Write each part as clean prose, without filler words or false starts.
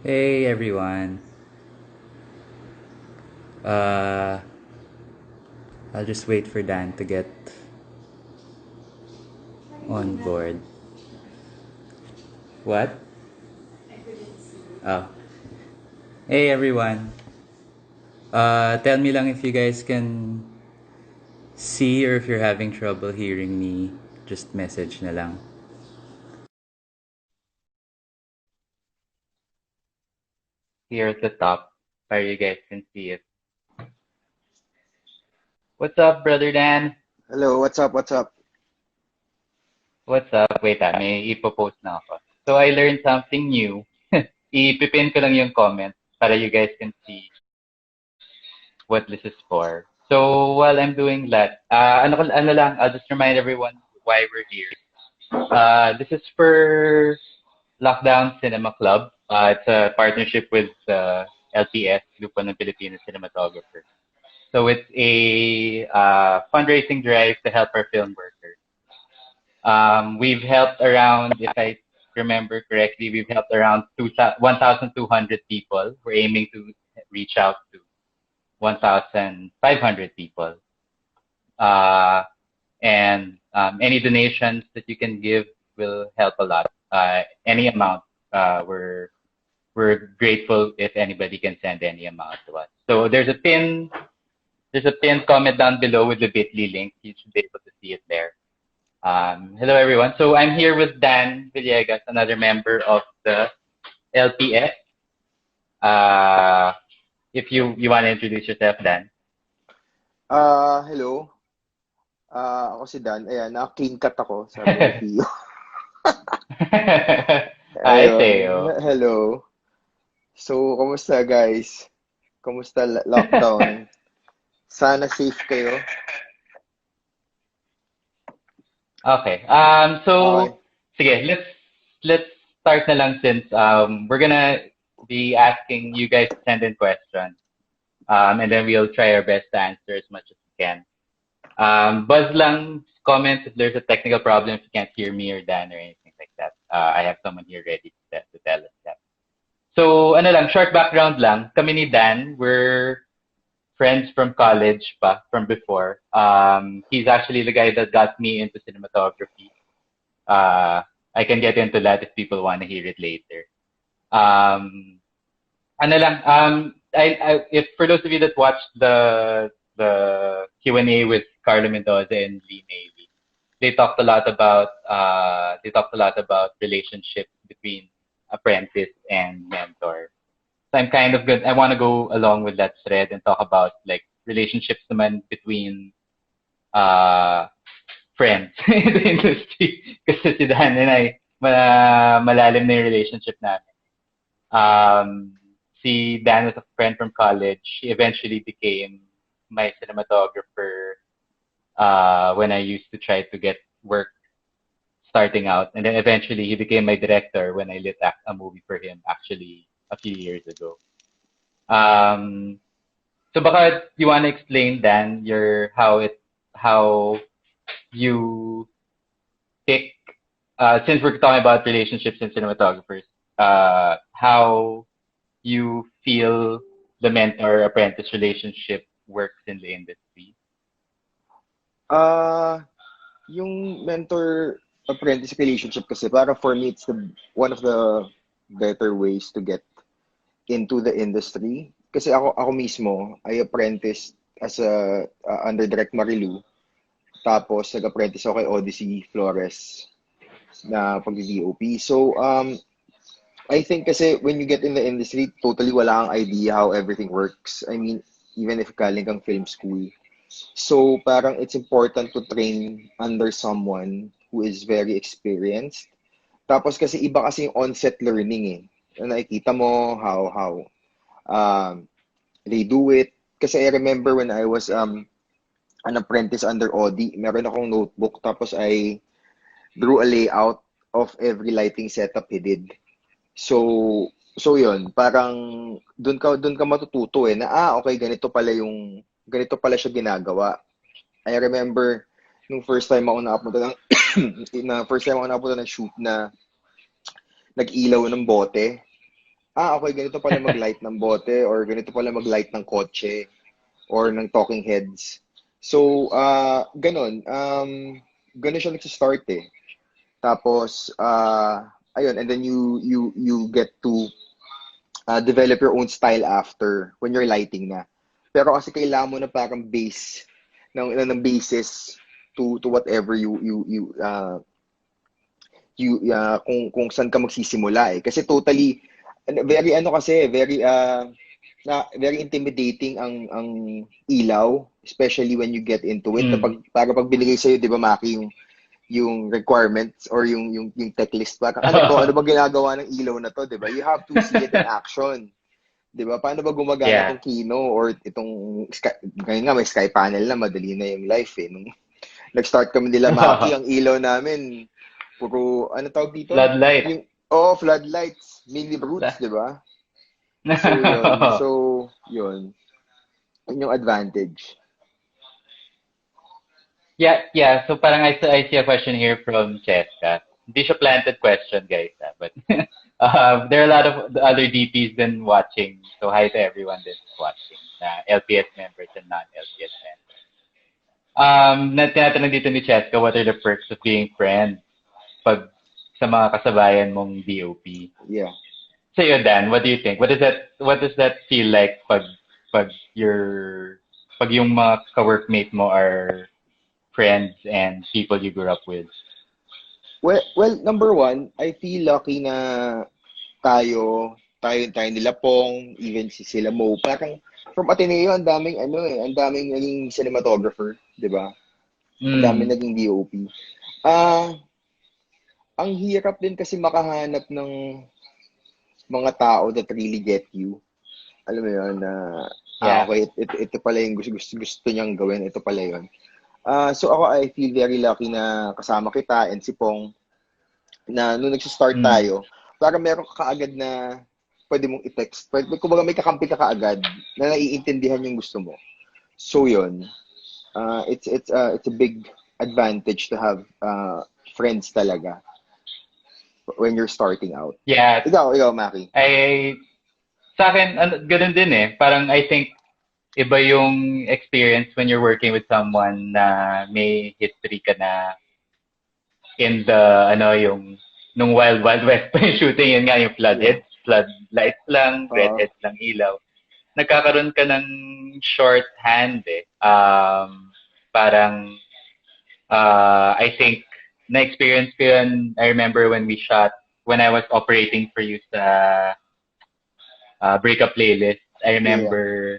Hey everyone. Uh, I'll just wait for Dan to get on board. What? Oh. Hey everyone. Tell me lang if you guys can see or if you're having trouble hearing me. Just message na lang. Here at the top, where you guys can see it. What's up, brother Dan? Hello, what's up? What's up? What's up? Wait may ipopost na ako. So I learned something new. Ipipin ko lang yung comment para you guys can see what this is for. So while I'm doing that, ano lang, I'll just remind everyone why we're here. This is for Lockdown Cinema Club. It's a partnership with LPS Lupon ng Filipino Cinematographer. So it's a fundraising drive to help our film workers. We've helped around, if I remember correctly, we've helped around 1,200 people. We're aiming to reach out to 1,500 people. And any donations that you can give will help a lot. Any amount, we're grateful if anybody can send any amount to us. So there's a pinned comment down below with the bit.ly link. You should be able to see it there. Hello everyone. So I'm here with Dan Villegas, another member of the LPS. If you want to introduce yourself, Dan. Hello. Ako si Dan. Ayan, naka-clean cut ako, sabi ni Pio. Hi, Ayun, Theo. hello. So, kamusta guys? Kamusta lockdown? Sana safe kayo. Okay. Okay. Sige, let's start na lang since we're gonna be asking you guys to send in questions. And then we'll try our best to answer as much as we can. Buzz lang comments if there's a technical problem, if you can't hear me or Dan or anything like that. I have someone here ready to tell us that. So, ano lang, short background lang. Kami ni Dan, we're friends from college pa, from before. He's actually the guy that got me into cinematography. I can get into that if people want to hear it later. Um, ano lang, if for those of you that watched the Q&A with Carlo Mendoza and Lee Navy, they talked a lot about relationships between apprentice and mentor. So I'm kind of good. I want to go along with that thread and talk about like relationships naman between uh friends in the industry. Kasi si Dan and I, malalim na yung relationship namin. Si Dan was a friend from college. He eventually became my cinematographer when I used to try to get work starting out. And then eventually he became my director when I lit a movie for him actually a few years ago. Um, so baka you want to explain, Dan, how you pick, since we're talking about relationships and cinematographers, how you feel the mentor-apprentice relationship works in the industry. Yung mentor-apprentice relationship kasi, para for me, it's one of the better ways to get into the industry. Kasi ako mismo, I apprenticed as under Direct Marilu. Tapos, nag-apprentice ako kay Odyssey Flores na pag-DOP. So, I think kasi when you get in the industry, totally wala kang idea how everything works. I mean, even if galing kang film school. So, parang it's important to train under someone who is very experienced. Tapos kasi iba kasi yung onset learning eh. Nakikita mo how they do it. Kasi I remember when I was an apprentice under Audi, meron akong notebook tapos I drew a layout of every lighting setup he did. So yun, parang doon ka matututo eh na okay, ganito pala siya ginagawa. I remember nung first time ako nakapunta ng first time ako nakapunta ng shoot na nag-ilaw ng bote. okay, ganito pala mag-light ng bote or ganito pala mag-light ng kotse or ng talking heads. So, ganun. Ganun siya nagsa-start eh. Tapos, ayun, and then you get to develop your own style after when you're lighting na. Pero kasi kailangan mo na parang base ng basis to whatever kung saan ka magsisimula eh. Kasi totally very very intimidating ang ilaw, especially when you get into it. Para pag binigay sa'yo, 'di ba, Mackie, yung requirements or yung checklist, parang ano ba ginagawa ng ilaw na to, 'di ba? You have to see it in action. 'Di ba? Paano ba gumagana tong Kino or itong ngayon nga may sky panel na, madali na yung life eh. Nung nag-start kami nila, Mackie, ang ilaw namin puro ano tawag dito? Floodlight. Floodlights, mini roots, 'di ba? So yun. Yun yung advantage. Yeah. So parang I see a question here from Cheska. Hindi siya planted question, guys. But there are a lot of other DPs been watching. So hi to everyone that's watching. LPS members and non-LPS members. Tinatanong dito ni Cheska, what are the perks of being friends pag sa mga kasabayan mong DOP? Yeah. Sa'yo, Dan, what do you think? What does that feel like pag yung mga ka-workmate mo are friends and people you grew up with? Well, number one, I feel lucky na tayo nila Pong, even si sila Mo. Parang from Ateneo, ang daming naging cinematographer, 'di ba? Ang daming naging DOP. Ang hirap din kasi makahanap ng mga tao that really get you. Alam mo 'yun na okay, ito pala yung gusto niyang gawin, ito pala 'yun. So ako, I feel very lucky na kasama kita and si Pong na nung nagsa-start tayo, parang meron ka kaagad na pwede mong i-text. Kumbaga may kakampi ka kaagad na naiintindihan yung gusto mo. So yun, it's a big advantage to have friends talaga when you're starting out. Yeah. Ikaw, Mackie. Sa akin, ganun din eh. Parang I think iba yung experience when you're working with someone na may history ka na in the, yung nung Wild West pa yung shooting, yun nga, yung floodlights lang, redheads lang ilaw. Nagkakaroon ka ng shorthand eh. Parang, I think, na-experience ko yun, I remember when I was operating for you sa Breakup Playlist, I remember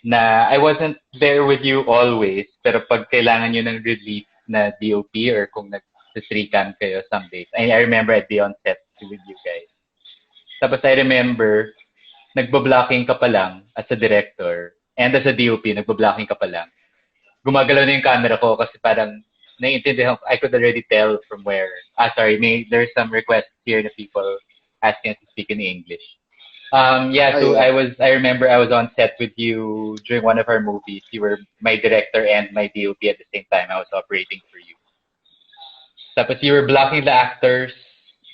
na I wasn't there with you always, pero pag kailangan nyo ng relief na DOP or kung nag-3cam kayo some days, I remember I'd be on set with you guys. Tapos I remember, nagbablocking ka pa lang as a director and as a DOP, nagbablocking ka pa lang. Gumagalaw na yung camera ko kasi parang naiintindihan ko, I could already tell from where, there's some requests here na people asking us to speak in English. I remember I was on set with you during one of our movies. You were my director and my DOP at the same time. I was operating for you. Tapos you were blocking the actors.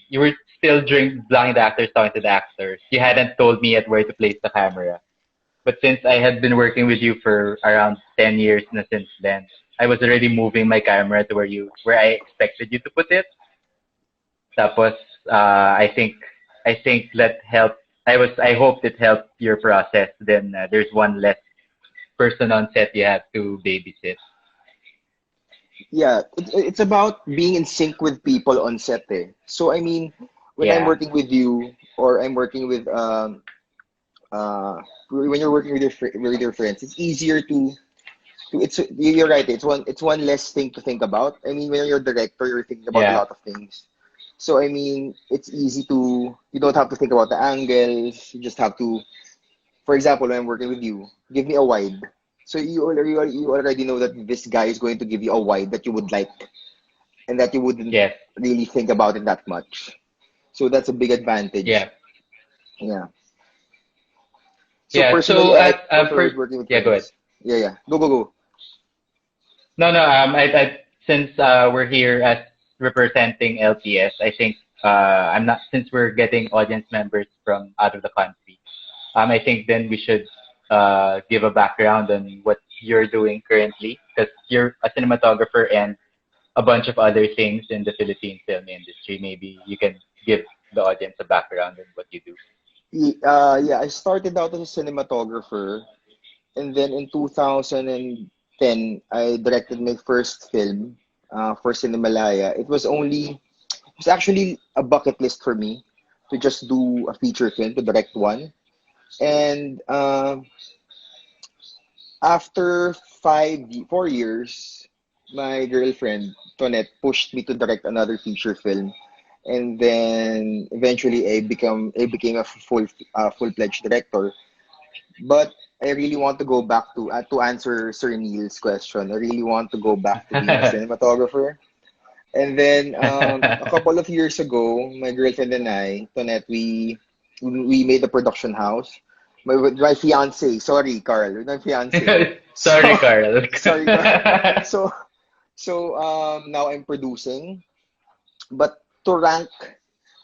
You were still blocking the actors, talking to the actors. You hadn't told me yet where to place the camera. But since I had been working with you for around 10 years na since then, I was already moving my camera to where I expected you to put it. Tapos, I think that helped. I hoped it helped your process. Then there's one less person on set you have to babysit. Yeah, it's about being in sync with people on set eh. So I mean, when I'm working with you or I'm working with when you're working with your friends, it's easier to you're right. It's one less thing to think about. I mean, when you're a director, you're thinking about a lot of things. So I mean, it's easy you don't have to think about the angles. You just have to, for example, when I'm working with you, give me a wide. So you already know that this guy is going to give you a wide that you would like, and that you wouldn't really think about it that much. So that's a big advantage. Yeah. So personally, I prefer working with friends. Go ahead. Yeah. Go. No. Since we're here as representing LPS, I think I'm not, since we're getting audience members from out of the country. I think then we should give a background on what you're doing currently, because you're a cinematographer and a bunch of other things in the Philippine film industry. Maybe you can give the audience a background on what you do. Yeah, I started out as a cinematographer, and then in 2010, I directed my first film for Cinemalaya. It was actually a bucket list for me to just do a feature film, to direct one. And after 4 years, my girlfriend, Tonette, pushed me to direct another feature film. And then eventually I became a full-fledged director. But I really want to go back to answer Sir Neil's question. I really want to go back to being a cinematographer. And then a couple of years ago, my girlfriend and I, Tonette, we made a production house. My fiance, sorry, Carl, with my fiance. Sorry, So Carl. sorry, Carl. So now I'm producing. But to rank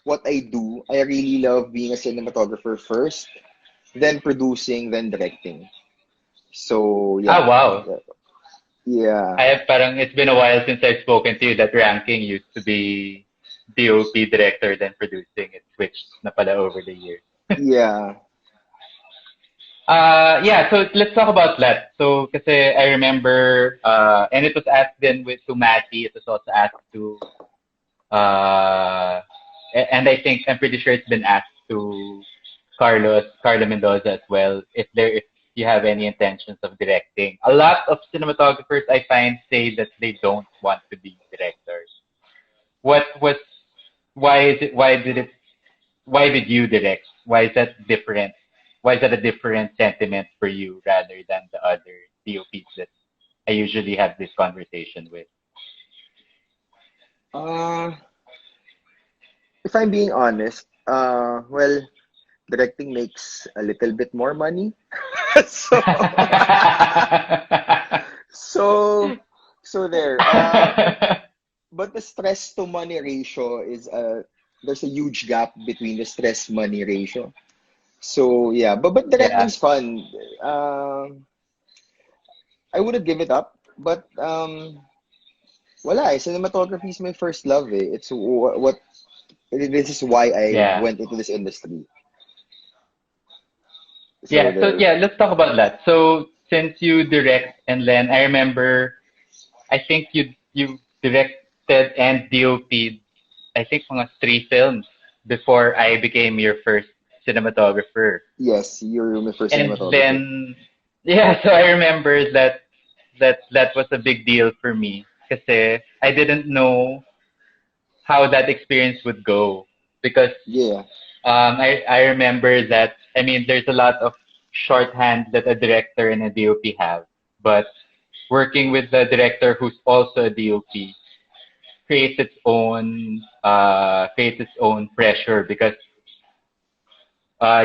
what I do, I really love being a cinematographer first, then producing, then directing. So Ah, yeah, wow. yeah, I have parang it's been a while since I've spoken to you. That ranking used to be DOP director, then producing. It switched na pala over the years. yeah. Yeah, so let's talk about that. So, kasi I remember, and it was asked then to Mackie, it was also asked to, uh, and I think, I'm pretty sure it's been asked to Carlo Mendoza as well, if you have any intentions of directing. A lot of cinematographers I find say that they don't want to be directors. What was, why did you direct? Why is that different? Why is that a different sentiment for you rather than the other DOPs that I usually have this conversation with? Uh, if I'm being honest, well, directing makes a little bit more money. So, so, so there. But the stress to money ratio there's a huge gap between the stress money ratio. So yeah, but Yeah. directing's fun. I wouldn't give it up, but wala eh. Cinematography is my first love eh. It's what this is why I Yeah. went into this industry. So Yeah. So there. yeah, let's talk about that. So since you direct and then I remember, I think you directed and DOP'd, I think mga 3 films before I became your first cinematographer. Yes, you're my first And cinematographer. then yeah, so I remember that was a big deal for me kasi I didn't know how that experience would go, because Yeah. I remember that, I mean, there's a lot of shorthand that a director and a DOP have, but working with the director who's also a DOP creates its own pressure, because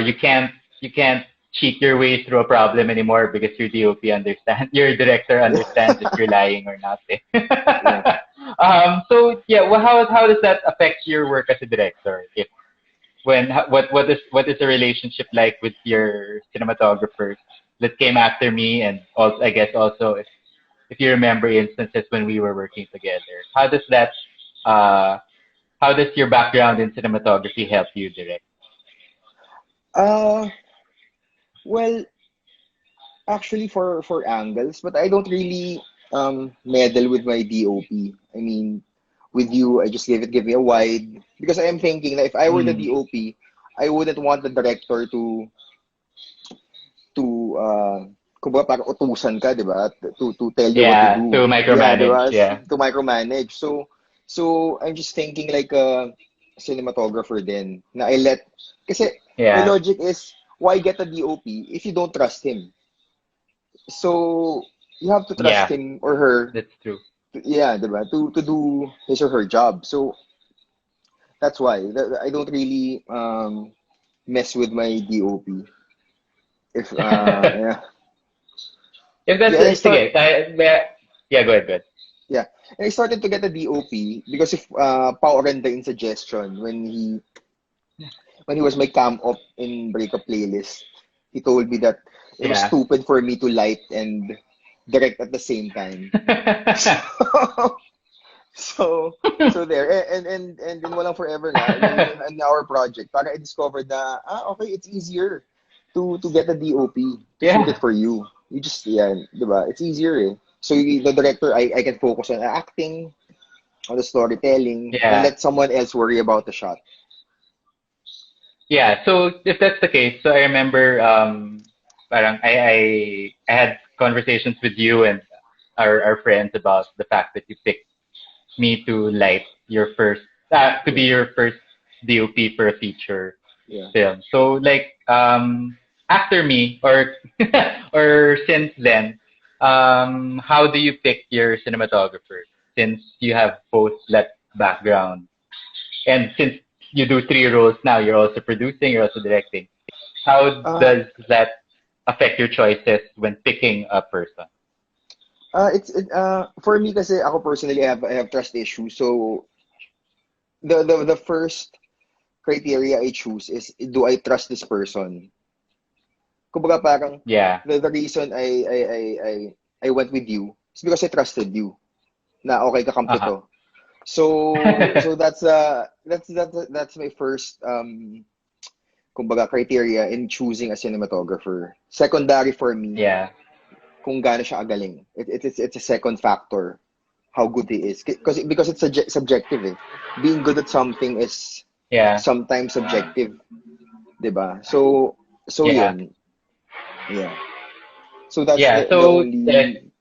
you can't cheat your way through a problem anymore, because your DOP understands, your director understands if you're lying or not. Eh. Yeah. So yeah, well, how does that affect your work as a director? If when what is the relationship like with your cinematographers that came after me, and also I guess also if you remember instances when we were working together, uh how does your background in cinematography help you direct? Uh, well, actually for angles, but I don't really meddle with my DOP. I mean, with you, I just give me a wide because I am thinking that if I were the Mm. DOP, I wouldn't want the director to kumbaga parang utusan ka, 'di ba? To tell you what to Yeah, do. to Yeah, 'di micromanage. ba? Yeah. To micromanage. So I'm just thinking like a cinematographer then na I let kasi my Yeah. logic is why get a DOP if you don't trust him? So you have to trust Yeah, him or her, that's true. yeah, diba? To do his or her job. So that's why I don't really mess with my DOP. If yeah, If that's yeah, I start sige, yeah, go ahead, go ahead. yeah. And I started to get a DOP because of Pao Renda in suggestion when he was my cam op in Breakup Playlist. He told me that it was Yeah. stupid for me to light and direct at the same time. So, so there. And then walang forever na, in our project, para I discovered na, okay, it's easier to get a DOP, to shoot Yeah. it for you. You just, yeah, diba? It's easier eh. So the director, I can focus on acting, on the storytelling, and Yeah. let someone else worry about the shot. Yeah. So if that's the case, so I remember parang I had conversations with you and our friends about the fact that you picked me to light your first to be Yeah, your first DOP for a feature yeah. film. So like after me or or since then, how do you pick your cinematographer since you have both that background and since you do three roles now, you're also producing, you're also directing. How Uh, does that affect your choices when picking a person? for me kasi ako personally I have trust issues. So the first criteria I choose is, do I trust this person? Kumbaga parang Yeah. the reason I went with you is because I trusted you na okay kakampi Uh-huh. to. So that's my first kumbaga criteria in choosing a cinematographer. Secondary for me, Yeah. kung gaano siya kagaling. It's a second factor how good he is. Because it's subjective eh. Being good at something is Yeah. sometimes subjective, 'di ba? So Yeah. yun. Yeah. So that's Yeah. the So only.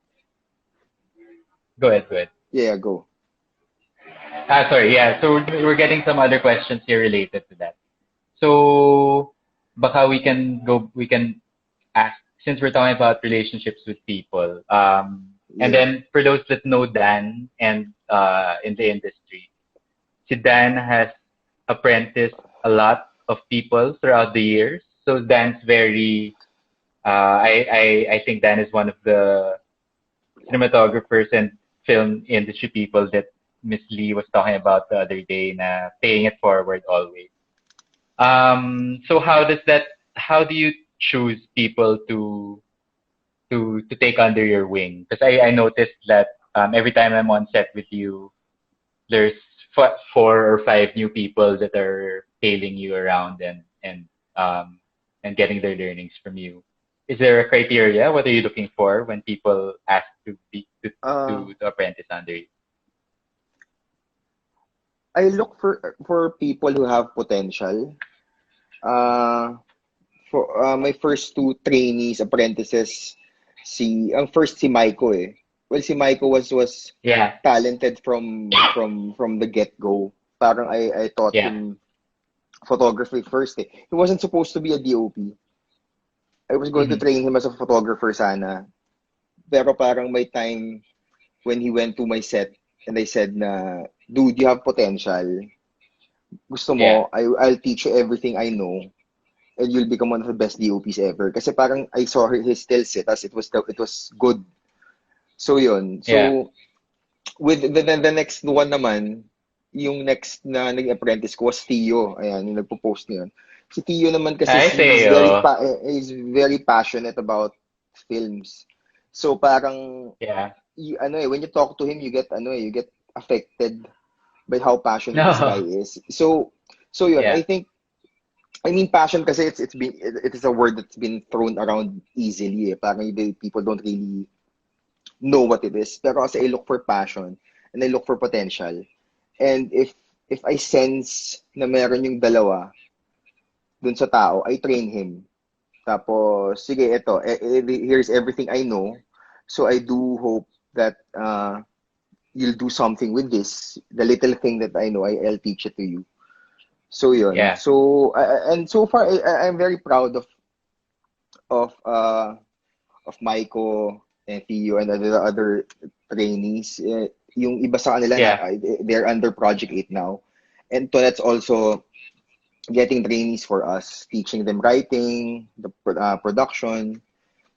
go ahead, go ahead. Yeah, go. Sorry, yeah. So we're getting some other questions here related to that. So baka we can ask, since we're talking about relationships with people, and Yeah. then for those that know Dan and in the industry, si Dan has apprenticed a lot of people throughout the years. So Dan's very, I think Dan is one of the cinematographers and film industry people that Miss Lee was talking about the other day, na paying it forward always. So how do you choose people to take under your wing? Because I noticed that every time I'm on set with you, there's four or five new people that are tailing you around um and getting their learnings from you. Is there a criteria? What are you looking for when people ask to be Uh to apprentice under you? I look for people who have potential. Uh for my first two trainees, apprentices, ang first si Maiko eh. Well, si Maiko was Yeah, talented from the get-go. Parang I taught yeah, him photography first eh. He wasn't supposed to be a DOP. I was going to hmm, train him as a photographer sana. Pero parang may time when he went to my set and I said na, dude, you have potential. Gusto yeah, mo, I'll teach you everything I know and you'll become one of the best DOPs ever. Kasi parang I saw his stills eh, tas it was good. So yun. yeah. So with the next one naman, yung next na naging apprentice ko was Tio. Ayan, yung nagpo-post niyon. Si Tio naman kasi I he's say, very oh, he's very passionate about films. So parang yeah, ano eh, when you talk to him, you get affected by how passionate this guy no, is. So yun, yeah, I mean passion kasi it is a word that's been thrown around easily eh. Parang people don't really know what it is. Pero kasi I look for passion and I look for potential. And if I sense na meron yung dalawa dun sa tao, I train him. Tapos, sige, here's everything I know. So I do hope that you'll do something with this. The little thing that I know, I'll teach it to you. So yun. yeah, So and so far I'm very proud of uh of Maiko and Theo and the other trainees. Yung iba sa kanila yeah, they're under Project 8 now. And Tonet's also getting trainees for us, teaching them writing, the production.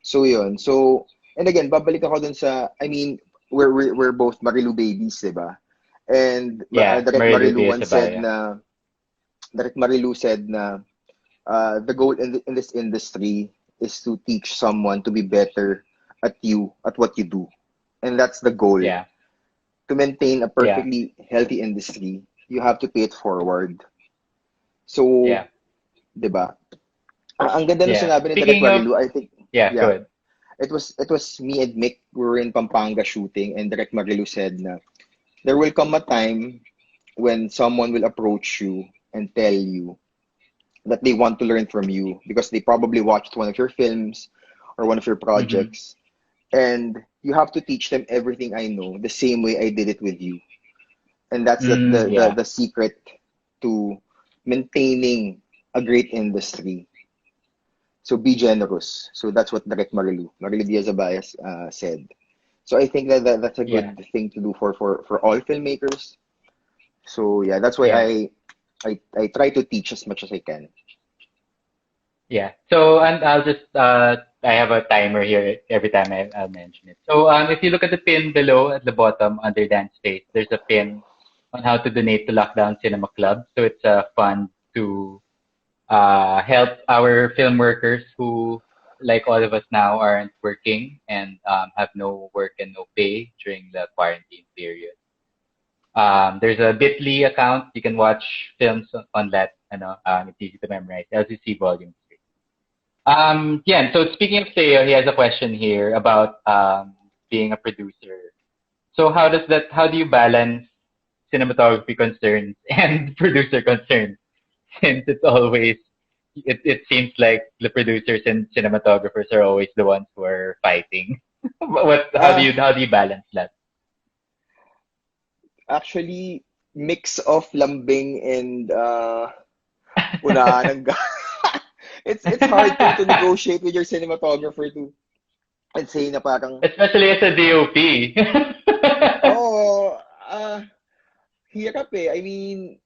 So yun. So and again, babalik ako dun sa I mean we're both Marilu babies, diba? And Yeah, Direct Marilu Marilu once said Diaz-Abaya. na Direct Marilu said na the goal in this industry is to teach someone to be better at what you do. And that's the goal. Yeah, To maintain a yeah, perfectly healthy industry, you have to pay it forward. So, yeah, 'di ba? Ang ganda nung yeah. sinabi ni Direk Speaking of, Marilu, I think, yeah, yeah, good. it was me and Mick, we were in Pampanga shooting, and Direk Marilu said na there will come a time when someone will approach you and tell you that they want to learn from you because they probably watched one of your films or one of your Mm-hmm. projects, and you have to teach them everything I know the same way I did it with you. And that's Yeah, the secret to maintaining a great industry. So be generous. So that's what Direct Marilu Diaz-Abaya said. So I think that's a yeah, good thing to do for all filmmakers. So yeah, that's why yeah, I try to teach as much as I can. yeah. So, and I'll just, I have a timer here every time I'll mention it. So, if you look at the pin below at the bottom under Dance Space, there's a pin on how to donate to Lockdown Cinema Club. So it's a fund to help our film workers who, like all of us now, aren't working and have no work and no pay during the quarantine period. There's a Bitly account. You can watch films on that. It's easy to memorize. LCC Volume 3. Yeah, and so speaking of Theo, he has a question here about being a producer. So how do you balance cinematography concerns and producer concerns? Since it seems like the producers and cinematographers are always the ones who are fighting. Uh, How do you balance that? Actually, mix of lambing and unahan ng it's hard to negotiate with your cinematographer to and say na parang, Especially as a DOP. oh, hirap eh. I mean,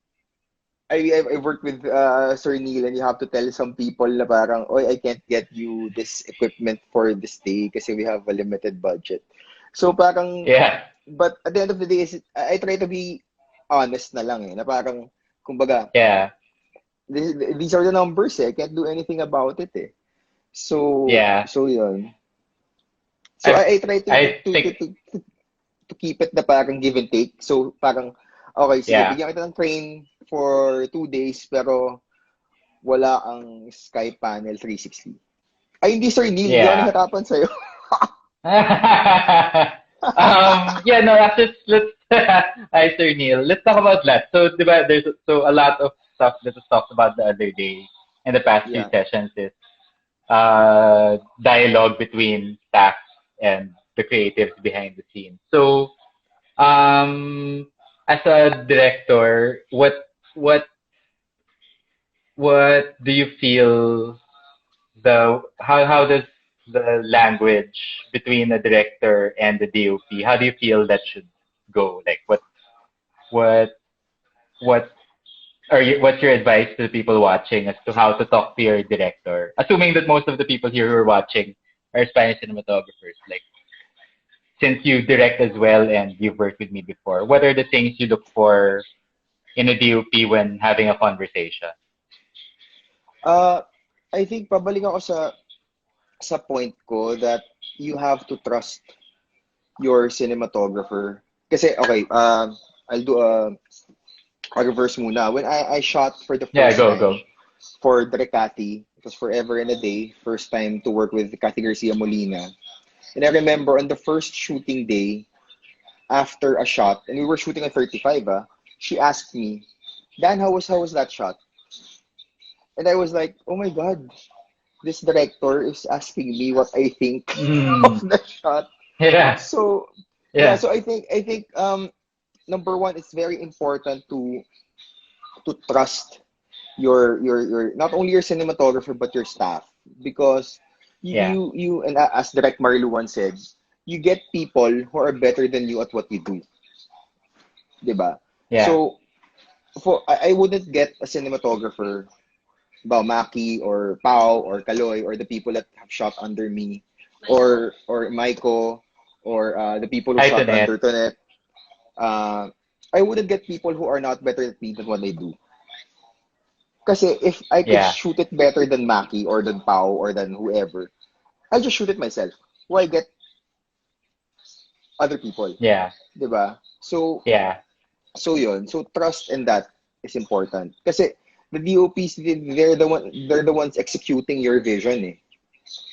I've worked with Sir Neil, and you have to tell some people na parang, oy, I can't get you this equipment for this day kasi we have a limited budget. So parang, Yeah, but at the end of the day, I try to be honest na lang eh, na parang, kumbaga, yeah, these are the numbers eh, I can't do anything about it eh. yeah. So yun. So I I try I think to keep it na parang give and take. So parang, okay, sige, yeah. bigyan kita ng train for 2 days, pero wala ang Sky Panel 360. Ay, hindi, Sir Neil. Hindi ako Yeah. nahirapan sa'yo. Yeah, no, let's hi Sir Neil. Let's talk about that. So, diba, there's so a lot of stuff that was talked about the other day in the past few Yeah. sessions is dialogue between staff and the creatives behind the scenes. So, as a director, what what do you feel the how does the language between the director and the DOP, how do you feel that should go? Like what what what's your advice to the people watching as to how to talk to your director? Assuming that most of the people here who are watching are Spanish cinematographers, like since you direct as well and you've worked with me before, what are the things you look for in a DOP when having a conversation? Uh, I think pabalik ako sa point ko that you have to trust your cinematographer. Kasi, okay, I'll do a reverse muna. When I shot for the Yeah, first go, time go. for Direk Cathy, it was Forever and a Day, first time to work with Cathy Garcia Molina. And I remember on the first shooting day, after a shot, and we were shooting at 35, she asked me, Dan, how was that shot? And I was like, oh my God, this director is asking me what I think of Mm, the shot. yeah, So yeah, yeah, so I think number one, it's very important to trust your not only your cinematographer but your staff, because yeah, and as Direct Marilu once said, you get people who are better than you at what you do, 'di ba? yeah, So I wouldn't get a cinematographer about Mackie or Pau or Kaloy or the people that have shot under me or Maiko or the people who Hi, shot Tonet. under Tonet, I wouldn't get people who are not better at me than what I do. Kasi if I could Yeah, shoot it better than Mackie or than Pau or than whoever, I'll just shoot it myself. Why get other people? yeah, 'Di ba? yeah. So yun. So trust in that is important. Kasi the DOPs, they're the ones executing your vision eh.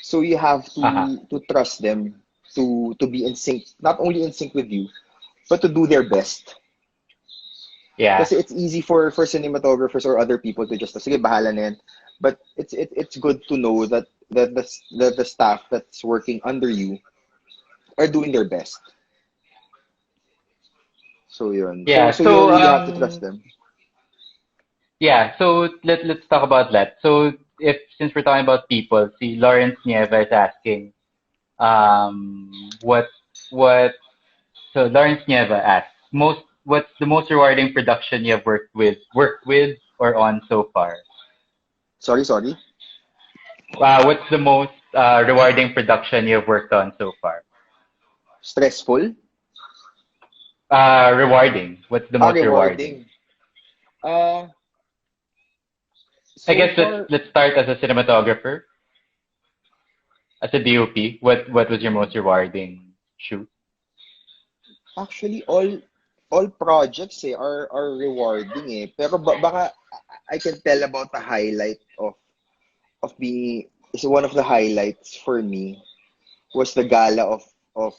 So you have Uh-huh. to trust them to be in sync, not only in sync with you, but to do their best. Yeah. Kasi it's easy for cinematographers or other people to just, sige, bahala na yan. But it's good to know that the staff that's working under you are doing their best. So yun. So Yeah. so you So really have to trust them. yeah, so let's talk about that. So if since we're talking about people, see Lawrence Nieva is asking, what what so Lawrence Nieva asks, what's the most rewarding production you have worked with or on so far? Sorry. What's the most rewarding production you have worked on so far? Stressful? Rewarding. What's the most rewarding? Rewarding. Uh, I so guess let's far, let's start as a cinematographer, as a DOP. What was your most rewarding shoot? actually, all projects are rewarding eh. Pero baka I can tell about the highlight of being is one of the highlights for me was the gala of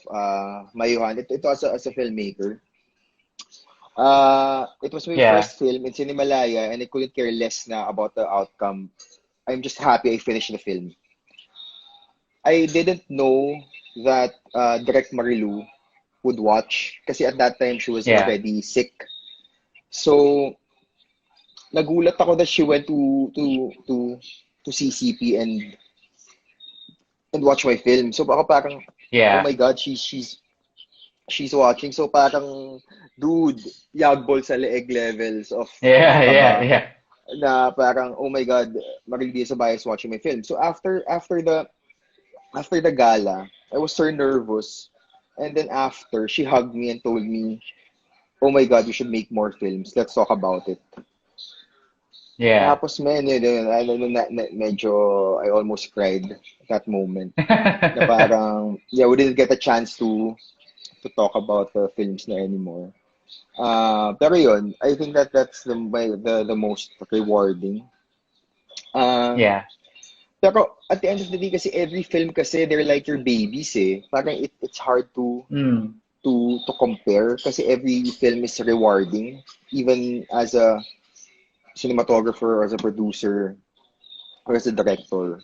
Mayuhan. It was as a filmmaker. It was my Yeah, first film in Cinemalaya and I couldn't care less na about the outcome. I'm just happy I finished the film. I didn't know that Direct Marilu would watch kasi at that time she was yeah, already sick. So nagulat ako that she went to CCP and watch my film. So ako parang oh yeah, my god, she's watching. So parang dude, yagbol sa leeg levels of yeah, yeah, kaba yeah. na parang oh my god, Marildi Sabay is watching my film. So after the gala, I was so nervous. And then after, she hugged me and told me, "Oh my God, you should make more films. Let's talk about it." Yeah. Tapos, man, medyo, I almost cried at that moment. Na parang, yeah, we didn't get a chance to talk about the films na anymore. Pero yun, I think that's the most rewarding. Uh, Yeah. Pero at the end of the day kasi every film kasi they're like your babies eh. Parang it's hard Mm. to compare kasi every film is rewarding even as a cinematographer or as a producer or as a director.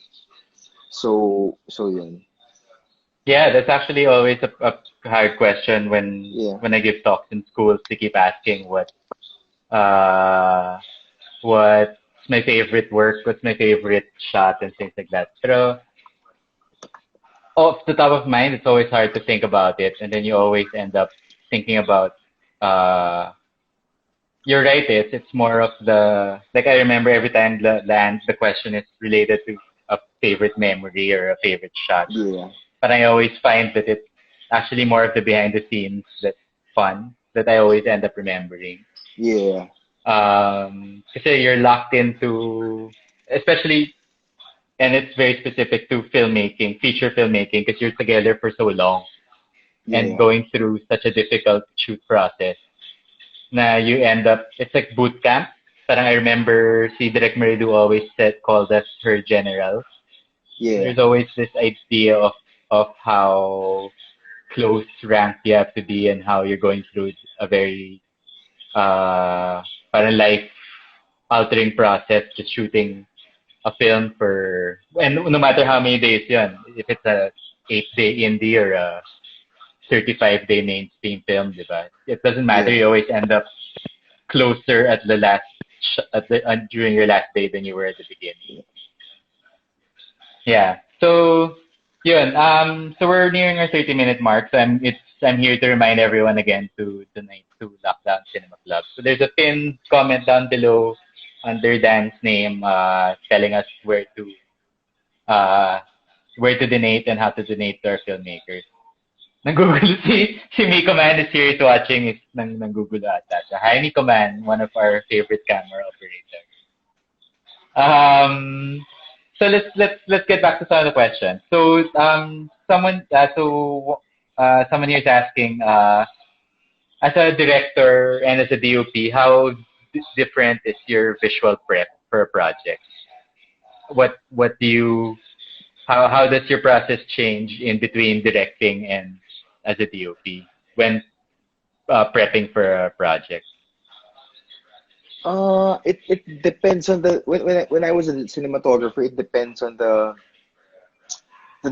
So yun. Yeah, that's actually always a hard question Yeah. when I give talks in schools. They keep asking uh what's my favorite work, what's my favorite shot, and things like that. Pero off the top of mind, it's always hard to think about it, and then you always end up thinking about uh you're right. It's more of the like I remember every time the question is related to a favorite memory or a favorite shot. Yeah. But I always find that it's actually more of the behind the scenes that's fun that I always end up remembering. Yeah. Kasi you're locked into, especially, and it's very specific to filmmaking, feature filmmaking, because you're together for so long and Yeah. going through such a difficult shoot process. Na you end up, it's like boot camp. Parang I remember si Direk Meridu always called us her generals. Yeah. There's always this idea of how close rank you have to be and how you're going through a very parang life altering process just shooting a film for and no matter how many days yun, if it's a 8-day indie or a 35-day mainstream film, diba? It doesn't matter. Yeah. You always end up closer at the last during your last day than you were at the beginning. Yeah. So yun. So we're nearing our 30-minute mark. So I'm here to remind everyone again to donate to Lockdown Cinema Club. So there's a pinned comment down below under Dan's name, telling us uh where to donate and how to donate to our filmmakers. Nanggugulo si Miko Man is here is watching is nanggugulo ata siya. Hi Miko Man, one of our favorite camera operators. So let's get back to some of the questions. So someone here is asking, as a director and as a DOP, how different is your visual prep for a project? What do you how does your process change in between directing and as a DOP when prepping for a project? It depends on the when I was a cinematographer, it depends on the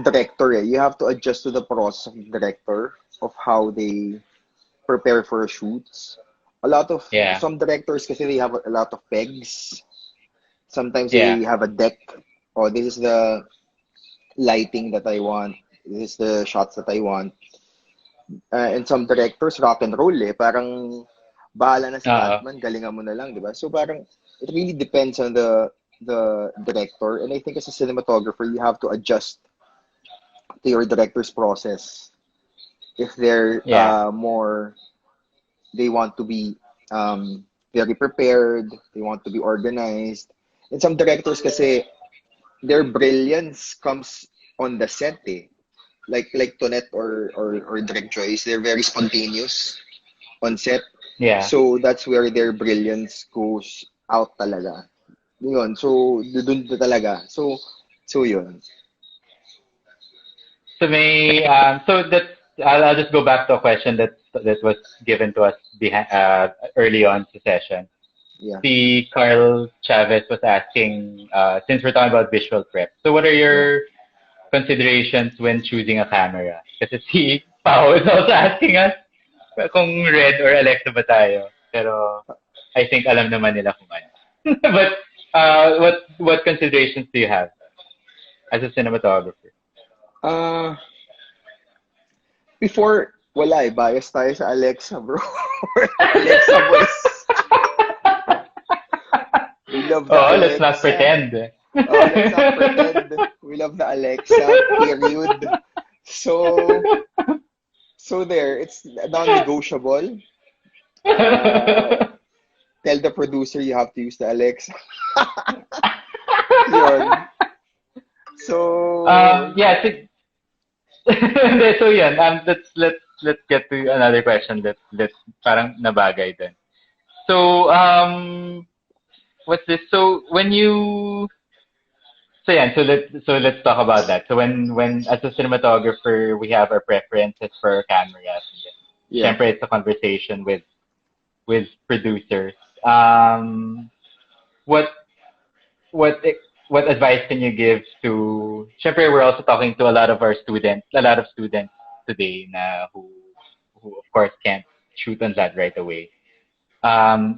director. You have to adjust to the process of the director of how they prepare for shoots. A lot of Yeah, some directors kasi they have a lot of pegs. Sometimes yeah, they have a deck. Oh, this is the lighting that I want. This is the shots that I want. And some directors rock and roll eh. Parang bahala na uh, stuntman, galingan mo na lang, di ba? So parang it really depends on the director. And I think as a cinematographer, you have to adjust to your director's process. If they're yeah, more, they want to be very prepared, they want to be organized. And some directors kasi, their brilliance comes on the set eh. Like Tonet or Direct Joyce, they're very spontaneous on set. yeah. So that's where their brilliance goes out talaga. Yun. So dun na talaga. So yun. So that I'll just go back to a question that was given to us early on the session. Yeah. The Carl Chavez was asking, since we're talking about visual prep, so what are Yeah. your considerations when choosing a camera? Kasi si Pao is also asking us kung Red or Alexa ba tayo. Pero I think alam naman nila kung ano. But what considerations do you have as a cinematographer? Uh Before wala eh, bias tayo sa Alexa, bro. Alexa voice. We love the Oh, let's not Alexa. pretend. Oh, let's not pretend. We love the Alexa, period. So, so there, it's non-negotiable. Uh, Tell the producer you have to use the Alexa. Yun. So, Yeah, so yan, let's get to another question that parang nabagay din. So, what's this? So when you let's talk about that. So when as a cinematographer we have our preferences for our cameras, and then yeah. syempre it's a conversation with producers. What what what advice can you give to? Syempre we're also talking to a lot of students today na who of course can't shoot on that right away.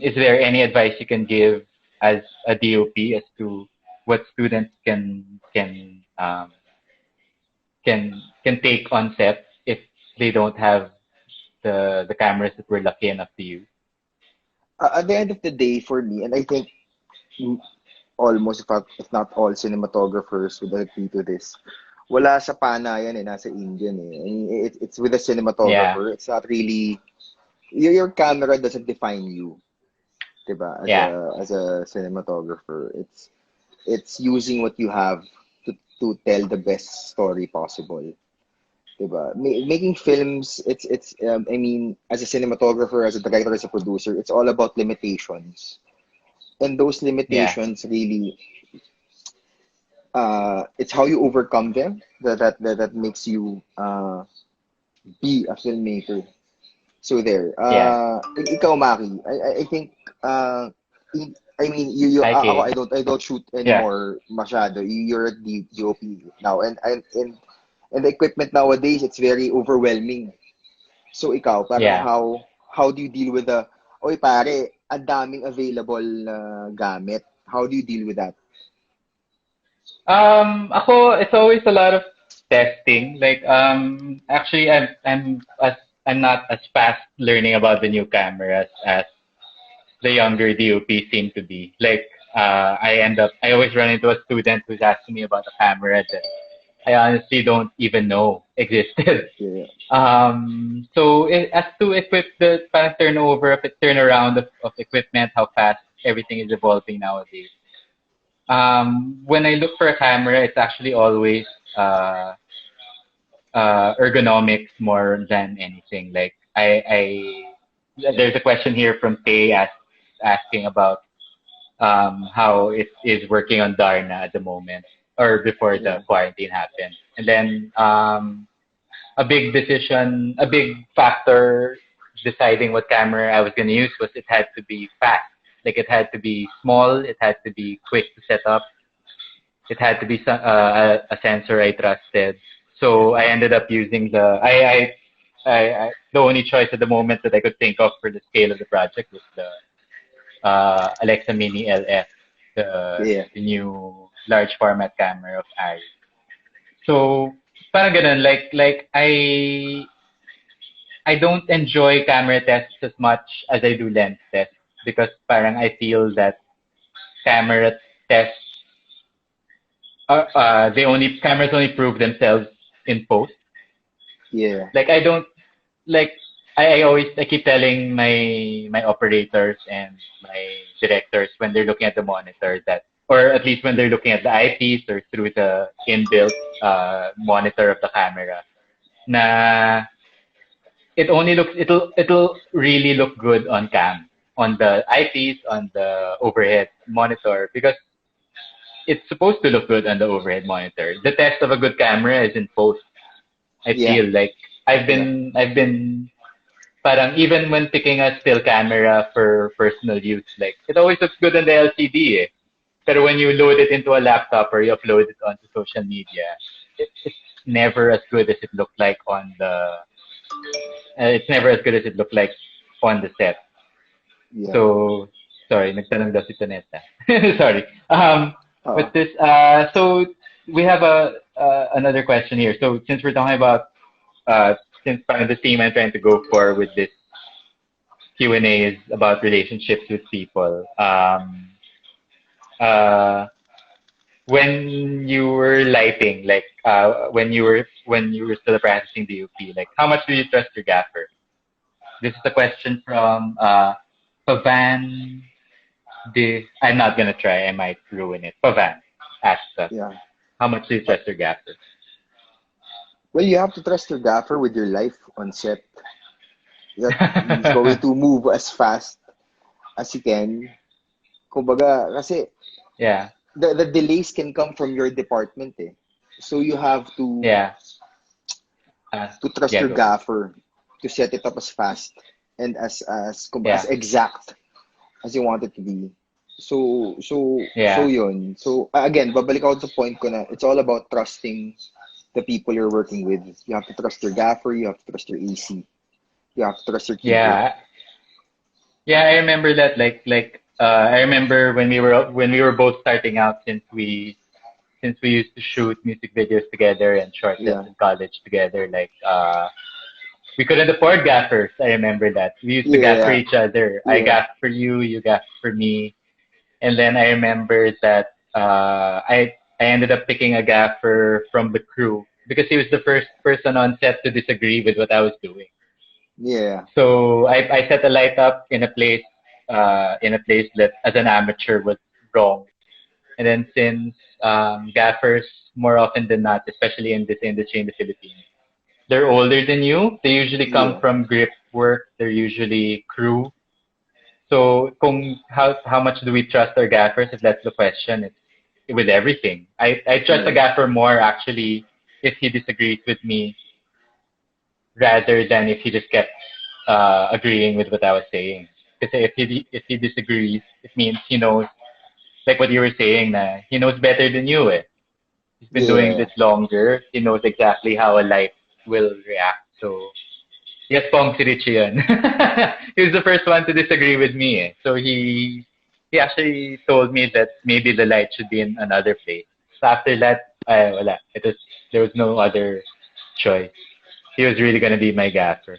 Is there any advice you can give as a DOP as to what students can take on set if they don't have the cameras that we're lucky enough to use? At the end of the day, for me, and I think almost, if not all cinematographers would agree to this, wala sa pana yan eh, nasa Indian eh. I mean, it's with a Yeah, cinematographer. It's not really, your camera doesn't define you, diba? yeah, As a cinematographer, it's using what you have to tell the best story possible, diba? Making films, I mean, as a cinematographer, as a director, as a producer, it's all about limitations. And those yeah, limitations really, it's how you overcome them that makes you be a filmmaker. So there. yeah. Ikaw, Mackie, I think I mean ako, Okay. I don't shoot Yeah, anymore masyado. You're at the DOP now, and the equipment nowadays, it's very overwhelming. So ikaw, parang yeah. how do you deal with the, oy pare, ang daming available na gamit. How do you deal with that? Ako, it's always a lot of testing. Like, actually, I'm not as fast learning about the new cameras as the younger DOP seem to be. Like, I always run into a student who's asking me about a camera that I honestly don't even know existed. Yeah. So as to equip the parang turnover of turnaround of equipment, how fast everything is evolving nowadays. When I look for a camera, it's actually always uh, ergonomics more than anything. Like there's a question here from Kay asking about how it is working on Darna at the moment or before Yeah. the quarantine happened. And then a big factor deciding what camera I was going to use was it had to be fast. Like it had to be small, it had to be quick to set up, it had to be a sensor I trusted. So I ended up using the only choice at the moment that I could think of for the scale of the project was the Alexa Mini LF, Yeah. the new large format camera of Ari. So parang ganun, I don't enjoy camera tests as much as I do lens tests because parang I feel that camera tests cameras only prove themselves in post. Yeah. Like I don't like I keep telling my operators and my directors when they're looking at the monitor that or at least when they're looking at the eyepiece or through the inbuilt monitor of the camera na it'll really look good on cam on the eyepiece on the overhead monitor because it's supposed to look good on the overhead monitor. The test of a good camera is in post. I Yeah. feel like Yeah. I've been parang even when picking a still camera for personal use, like it always looks good on the LCD eh. But when you load it into a laptop or you upload it onto social media, it's never as good as it looked like on the it's never as good as it looked like on the set. Yeah. So sorry, nagtanong daw si Tonetta. Sorry. Uh, But this so we have a another question here. So since we're talking about since parang the theme I'm trying to go for with this Q&A is about relationships with people. Uh, when you were lighting, like when you were still practicing DOP, like how much do you trust your gaffer? This is a question from Pavan de. I'm not gonna try. I might ruin it. Pavan asks us, yeah. how much do you Uh, trust your gaffer? well, you have to trust your gaffer with your life on set. That he's going to move as fast as he can. Kumbaga, kasi Yeah, the delays can come from your department eh. So you have yeah. to trust Yeah, your go. gaffer to set it up as fast and as Yeah, exact as you want it to be. So yeah, yun. So again, babalik ako sa point ko na it's all about trusting the people you're working with. You have to trust your gaffer, you have to trust your AC, you have to trust your keeper. yeah. Yeah, I remember that. I remember when we were both starting out since we used to shoot music videos together and short films Yeah. in college together. We couldn't afford gaffers. I remember that we used to gaff for Yeah. each other. I Yeah. gaffed for you, you gaffed for me, and then I remember that I ended up picking a gaffer from the crew because he was the first person on set to disagree with what I was doing. Yeah. So I set a light up in a place that as an amateur was wrong. And then since gaffers more often than not, especially in this industry in the Philippines, they're older than you. They usually come Yeah. from grip work. They're usually crew. So how much do we trust our gaffers? If that's the question, it's with everything. I trust a Yeah. gaffer more actually if he disagrees with me rather than if he just kept agreeing with what I was saying. Because if he disagrees, it means he knows, like what you were saying, na he knows better than you. Eh. He's been doing Yeah. this longer. He knows exactly how a light will react. So yes, Pong si Richie yun. He was the first one to disagree with me. Eh. So he actually told me that maybe the light should be in another place. So after that, wala. There was no other choice. He was really gonna be my gaffer.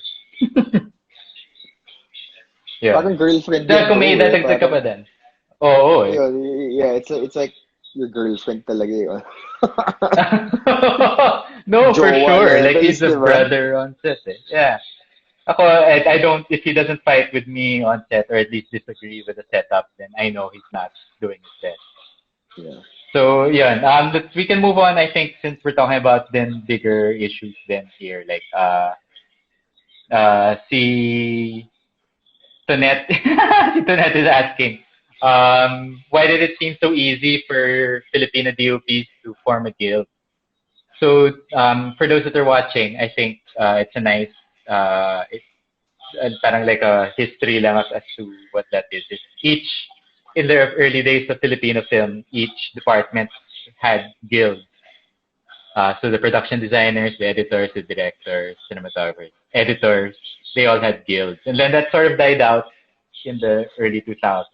Yun. Parang girlfriend Dahil yan kung may bro eh. dadagdag ka pa Parang din. Oo eh. yeah, it's like your girlfriend talaga yun. No, for Jowa sure. Like levels, he's a di ba? brother on set. Eh. Yeah. Ako, I don't. If he doesn't fight with me on set or at least disagree with the setup, then I know he's not doing his best. Yeah. So yeah, we can move on. I think since we're talking about then bigger issues then here, like si Tonet, si Tonet is asking, why did it seem so easy for Filipino DOPs to form a guild? So for those that are watching, I think it's a nice, parang like a history lang as to what that is. It's each, in the early days of Filipino film, each department had guilds. So the production designers, the editors, the directors, cinematographers, editors, they all had guilds. And then that sort of died out in the early 2000s.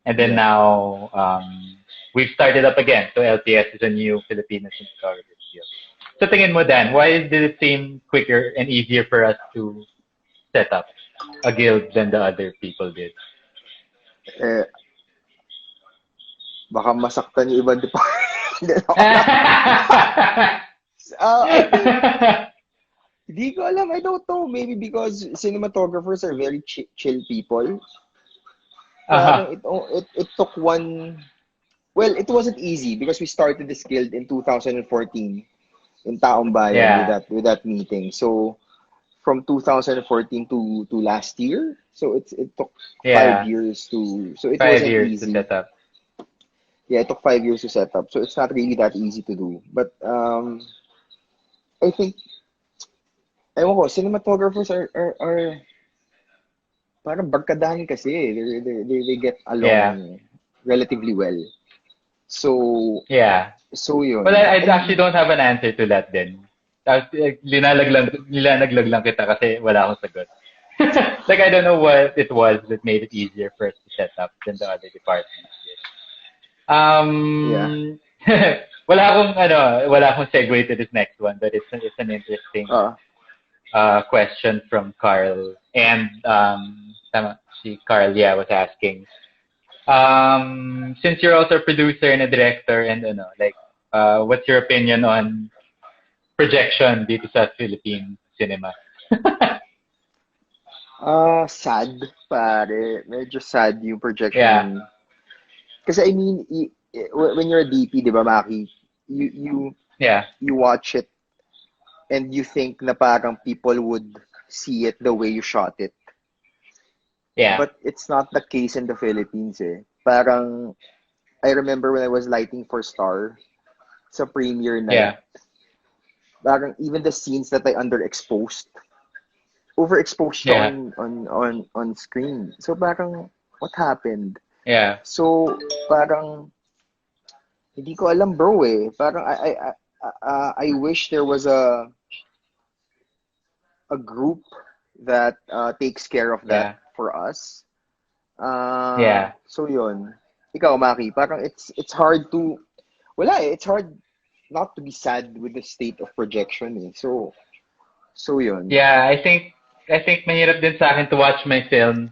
And then Yeah. now we've started up again. So LPS is a new Filipino cinematography guild. So tingin mo, Dan, why did it seem quicker and easier for us to set up a guild than the other people did? Eh, baka masaktan yung ibang department. I think, hindi ko alam. I don't know. Maybe because cinematographers are very chill people. Parang it took one. Well, it wasn't easy because we started this guild in 2014 in Taong Bayan Yeah. with that meeting. So from 2014 to last year, so it took 5 Yeah. years to. So it 5 wasn't years to easy. set up. Yeah, it took 5 years to set up. So it's not really that easy to do. But I think, ewan ko, cinematographers are parang barkadahan kasi. They get Yeah. along relatively well. So Yeah. Well, yun. I And actually don't have an answer to that then. Linalaglag lang kita kasi wala akong sagot. Like, I don't know what it was that made it easier for us to set up than the other departments did. yeah. Wala akong segue to this next one, but it's an interesting Uh, question from Carl. And si Carl, yeah, was asking, since you're also a producer and a director and what's your opinion on projection dito sa Philippine cinema? sad, pare. Medyo sad yung Yeah, projection. Kasi I mean, when you're a DP, di ba, Mackie, yeah, you watch it and you think na parang people would see it the way you shot it. yeah, But it's not the case in the Philippines eh. Parang, I remember when I was lighting for Star, sa premiere night, yeah, parang even the scenes that I overexposed siya yeah, on screen. So parang, what happened? yeah, So, parang, hindi ko alam bro eh. Parang, I wish there was a group that takes care of that yeah, for us. yeah. So yun. Ikaw, Maki, parang it's hard to, wala eh, it's hard not to be sad with the state of projection eh. So yun. Yeah, I think mahirap din sa akin to watch my film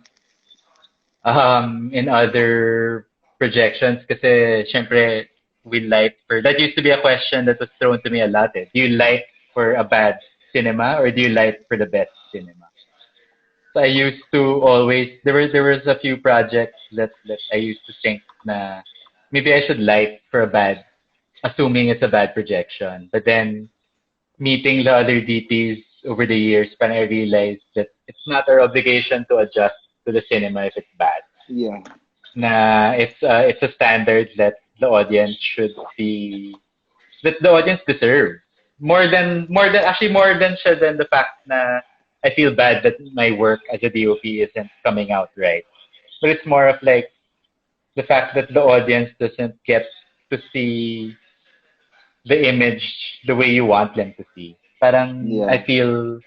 in other projections kasi syempre we light for that used to be a question that was thrown to me a lot. Eh. Do you light for a bad cinema or do you light for the best cinema? So I used to always there was a few projects that I used to think na maybe I should light for a bad assuming it's a bad projection. But then meeting the other DPs over the years, when I realized that it's not our obligation to adjust to the cinema if it's bad. Yeah. Na it's a standard that the audience should see that the audience deserves more than siya than the fact na I feel bad that my work as a DOP isn't coming out right. But it's more of like the fact that the audience doesn't get to see the image the way you want them to see. Parang I Yeah. feel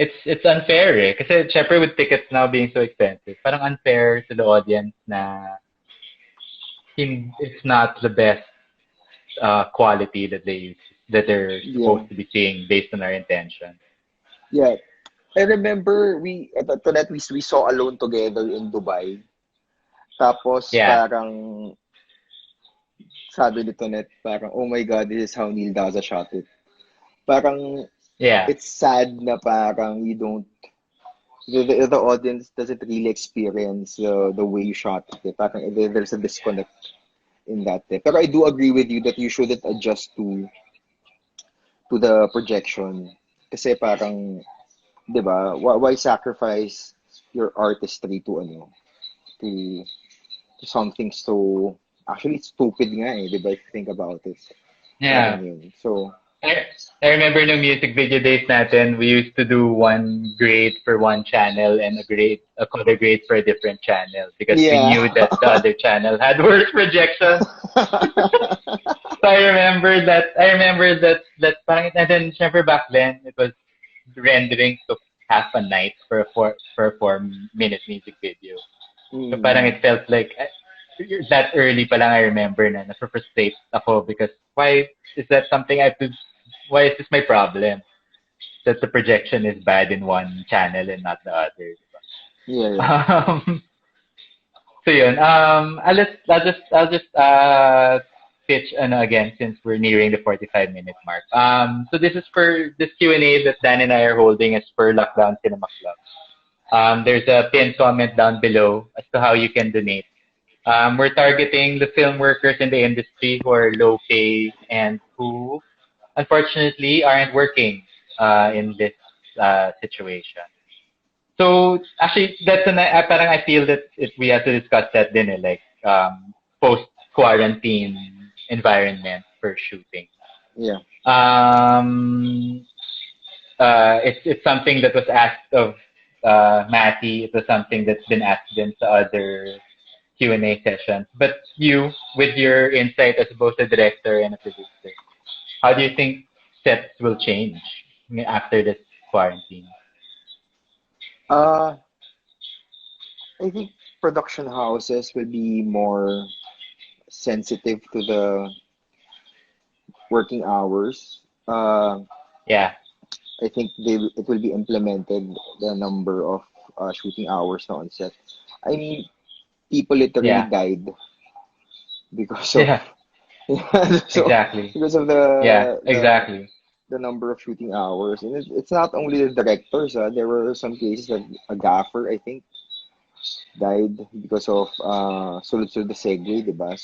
it's unfair eh. Kasi syempre with tickets now being so expensive, parang unfair to the audience na it's not the best quality that they're Yeah. supposed to be seeing based on our intention. Yeah. I remember to that we saw Alone Together in Dubai. Tapos Yeah. parang sabi nito net, parang, oh my God, this is how Neil Daza shot it. Parang, Yeah. it's sad na parang you don't, the audience doesn't really experience the way you shot it. Parang there's a disconnect in that. Pero I do agree with you that you shouldn't adjust to the projection. Kasi parang, di ba, why sacrifice your artistry to ano, to, to something so, actually, it's stupid nga eh, di ba, if you think about it. Parang Yeah. yun. So, I, I remember no music video days natin, we used to do one grade for one channel and another grade for a different channel because we yeah. knew that the other channel had worse projections. So I remember that parang, and then syempre back then it was rendering took half a night for a 4 minute music video. So parang Mm. it felt like that early pa lang I remember na na-frustrate ako because why is this my problem? That the projection is bad in one channel and not the other. Yeah, yeah. Um, so yun. I'll just pitch again since we're nearing the 45-minute mark. So this is for this Q&A that Dan and I are holding as per Lockdown Cinema Club. There's a pinned comment down below as to how you can donate. We're targeting the film workers in the industry who are low pay and who unfortunately aren't working in this situation. So actually, parang I feel that we have to discuss that din like post quarantine environment for shooting. Yeah. It's something that was asked of Mackie. It was something that's been asked in to other Q&A sessions. But you, with your insight as both a director and a producer, how do you think sets will change after this quarantine? Uh, I think production houses will be more sensitive to the working hours. Yeah, I think it will be implemented the number of shooting hours na on set. I mean, people literally yeah, died because of yeah, so exactly. because of Yeah, the exactly. the number of shooting hours, and it's not only the directors. There were some cases that a gaffer, I think, died because of sunod-sunod the segue, diba?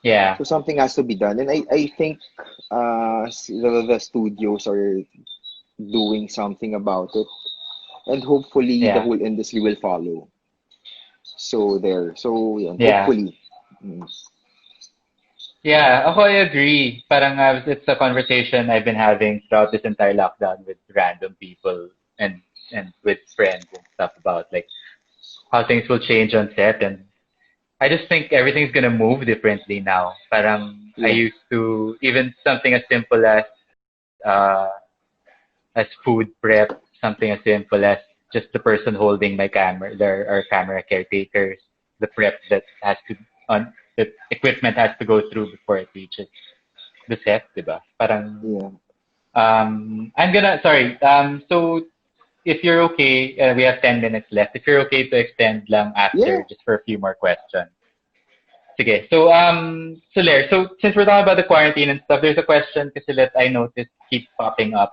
Yeah, So something has to be done, and I think the studios are doing something about it, and hopefully the yeah, whole industry will follow. So there, so yeah, yeah. hopefully. Mm. Yeah, ako I agree. Parang it's a conversation I've been having throughout this entire lockdown with random people and with friends and stuff about like how things will change on set, and I just think everything's gonna move differently now. Parang I Yeah, used to even something as food prep, something as simple as just the person holding my camera, there are camera caretakers, the prep that has to on the equipment has to go through before it reaches the set, diba? Parang yeah, I'm gonna sorry. So if you're okay, we have 10 minutes left. If you're okay to extend lang yeah. after just for a few more questions. Sige. So Lair, so since we're talking about the quarantine and stuff, there's a question kasi that I noticed keep popping up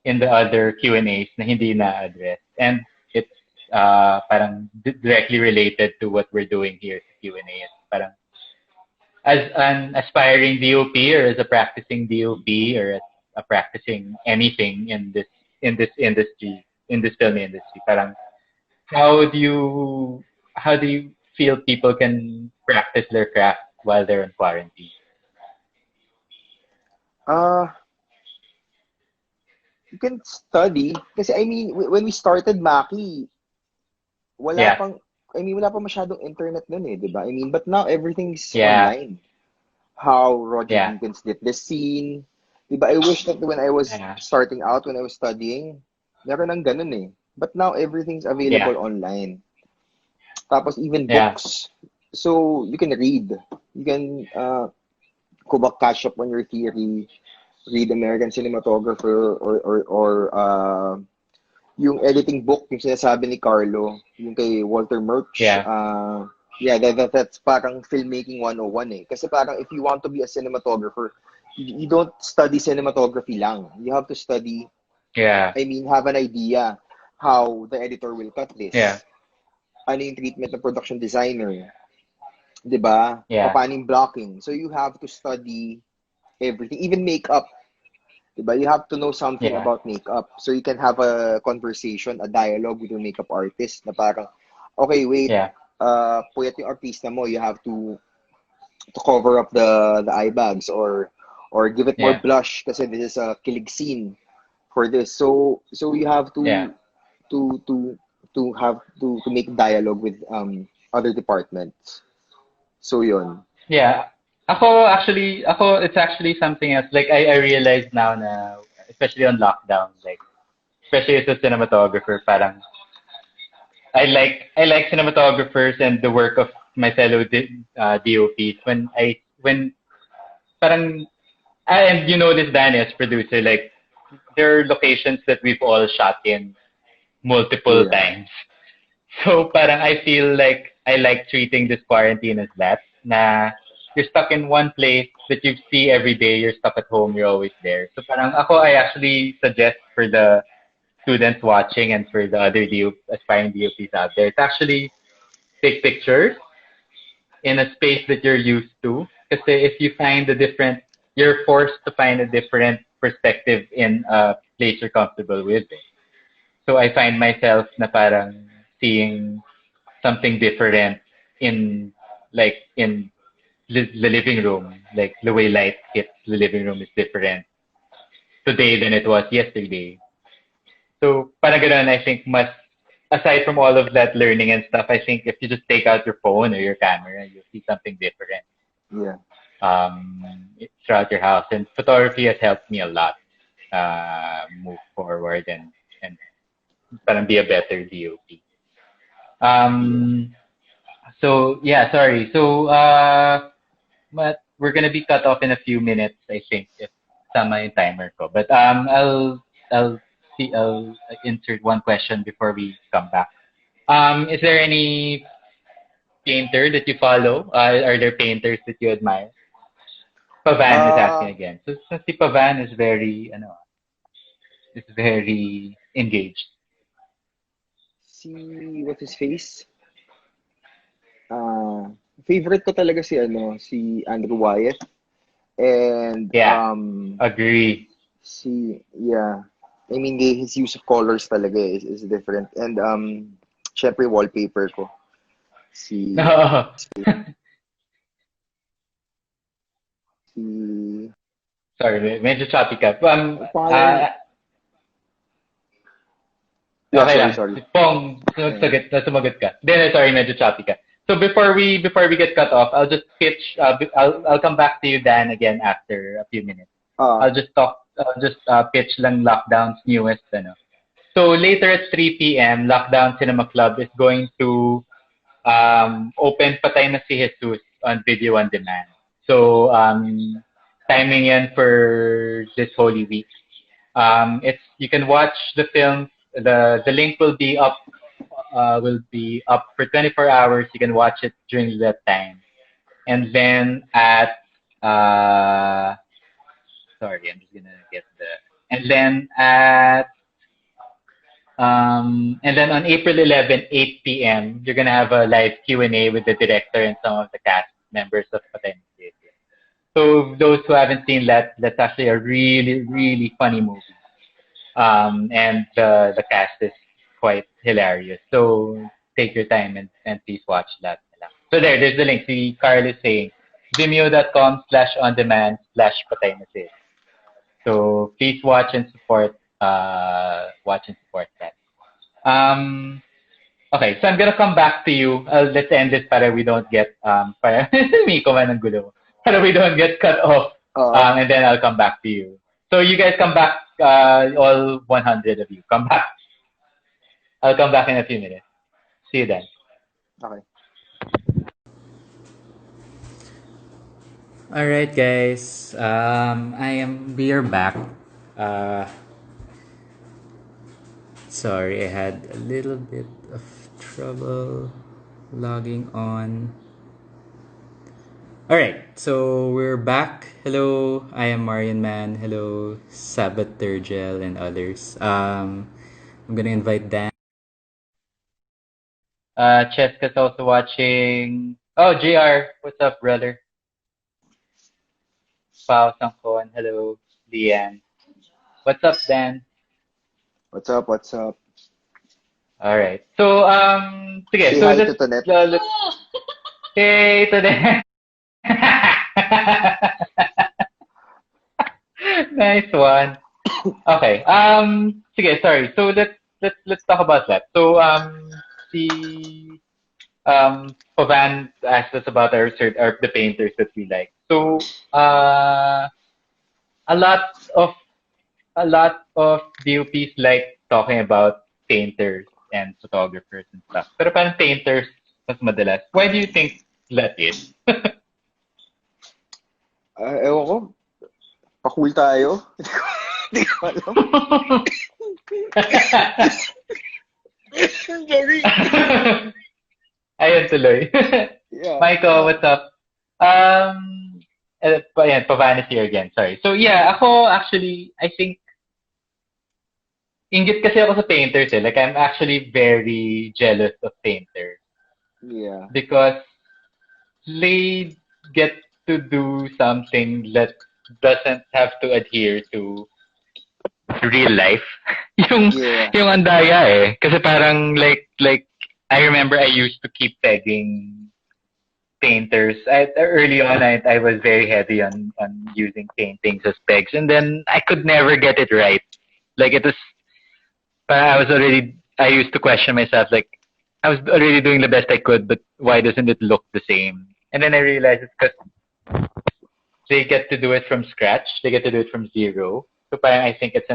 in the other Q&As na hindi na-address. And it's parang directly related to what we're doing here sa Q&A. It's parang as an aspiring DOP or as a practicing DOP or as a practicing anything in this industry, in this film industry, parang how do you how do you feel people can practice their craft while they're in quarantine? Uh, you can study. Kasi I mean, when we started Mackie, wala Yeah, pang, I mean, wala pa masyadong internet nun eh, di ba? I mean, but now everything's yeah, online. How Roger yeah, Deakins did the scene. Di ba? I wish that when I was yeah, starting out, when I was studying, meron ng ganun eh. But now everything's yeah, available online. Tapos even yeah, books. So you can read. You can catch up on your theory, read American Cinematographer or yung editing book, yung sinasabi ni Carlo, yung kay Walter Murch, yeah, That's parang filmmaking 101 eh. Kasi parang if you want to be a cinematographer, you don't study cinematography lang. You have to study, Yeah. I mean, have an idea how the editor will cut Yeah. this. Ano yung treatment ng production designer, 'di ba? Yeah. Paano yung blocking. So you have to study everything, even makeup, 'di ba? You have to know something Yeah. about makeup. So you can have a conversation, a dialogue with your makeup artist na parang, okay, wait, Yeah. puyat yung artista mo, you have to cover up the eye bags or give it more Yeah. blush kasi this is a kilig scene for this. So you have Yeah. to to to make dialogue with other departments. So yun. Yeah. It's actually something else. Like, I realized now na, especially on lockdown, like, especially as a cinematographer, parang, I like cinematographers and the work of my fellow DOPs when parang, and you know this, Danny, as producer, like, there are locations that we've all shot in multiple Yeah. times. So parang I feel like I like treating this quarantine as that. Na you're stuck in one place that you see every day. You're stuck at home. You're always there. So parang ako, I actually suggest for the students watching and for the other aspiring DOPs out there, to actually take pictures in a space that you're used to. Because if you find a different, you're forced to find a different perspective in a place you're comfortable with. So I find myself na parang seeing something different in, like, in the living room. Like, the way light hits the living room is different today than it was yesterday. So parang ganun, I think, mas aside from all of that learning and stuff, I think if you just take out your phone or your camera, you'll see something different Yeah. throughout your house. And photography has helped me a lot move forward and parang be a better DOP. Yeah. So yeah, sorry. So but we're gonna be cut off in a few minutes, I think, if tama yung timer ko. But I'll insert one question before we come back. Is there any painter that you follow? Are there painters that you admire? Pavan is asking Uh again. So si Pavan is very, is very engaged. si what's his face? Uh Favorite ko talaga si Andrew Wyatt and Yeah, agree. yeah. I mean, his use of colors talaga is different. And syempre wallpaper ko si No. si Sorry, medyo choppy ka. pangalan. Yeah, Okay sorry, lang. sorry. Pong, Yeah. sumagot ka. Then, sorry, medyo choppy ka. So before we get cut off, I'll just pitch. I'll come back to you, Dan, again after a few minutes. Ah, I'll just pitch lang Lockdown's newest. So later at 3 p.m., Lockdown Cinema Club is going to open Patay na si Jesus on video on demand. So timing yan for this Holy Week. It's you can watch the film. The link will be up for 24 hours. You can watch it during that time. And then uh sorry, I'm just gonna get the and then at and then on April 11, 8 p.m., you're gonna have a live Q&A with the director and some of the cast members of Patay na Si Jesus. So those who haven't seen that, that's actually a really, really funny movie. And the cast is quite hilarious. So take your time and please watch that. So there's the link. See, Carl is saying vimeo.com/on-demand/patay na si. So please watch and support that. Um, okay, so I'm gonna come back to you. Let's end this para we don't get para Miko man ang gulo. Para we don't get cut off. oo. And then I'll come back to you. So you guys come back, all 100 of you. Come back. I'll come back in a few minutes. See you then. Okay. All right, guys. We are back. Uh, Sorry, I had a little bit of trouble. Logging on. All right, so we're back. Hello, I am Marian Man. Hello, Sabat Turgel and others. I'm gonna invite Dan. Cheska's also watching. Oh, JR, what's up, brother? Pao Sangkon, hello, Lian. What's up, Dan? What's up? What's up? All right. So, sige, Say so hi to Tonet. let's hey to Dan. Nice one. Okay. Sige, sorry. So let's talk about that. So the Pavan asked us about our the painters that we like. So a lot of a lot of DOPs like talking about painters and photographers and stuff. Pero parang painters mas madalas. Why do you think that is? Ewan ko, pa-cool tayo. Hindi ko alam. Sorry. Ayun tuloy. Yeah. Michael, what's up? Ayan, Pavan is here again. Sorry. So yeah, ako actually, I think, inggit kasi ako sa painters eh. Like, I'm actually very jealous of painters Yeah. because they get to do something that doesn't have to adhere to real life. yung, Yeah. yung andaya eh. Kasi parang like, I remember I used to keep pegging painters. Early on, I was very heavy on using paintings as pegs, and then I could never get it right. Like it was, I used to question myself, like I was already doing the best I could, but why doesn't it look the same? And then I realized it's because they get to do it from scratch. They get to do it from zero. So parang I think it's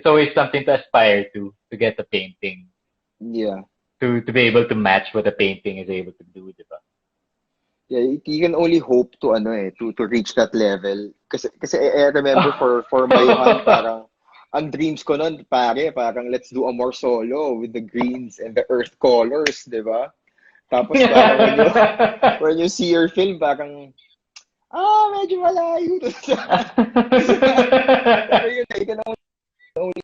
always something to aspire to get a painting, Yeah. to be able to match what a painting is able to do, diba? Yeah, you can only hope to to reach that level. Kasi I remember for Mayuhan, parang ang dreams ko noon, pare, parang let's do a more solo with the greens and the earth colors, 'di ba? Tapos parang when you see your film, parang medyo malayo to sa pero yun, you can only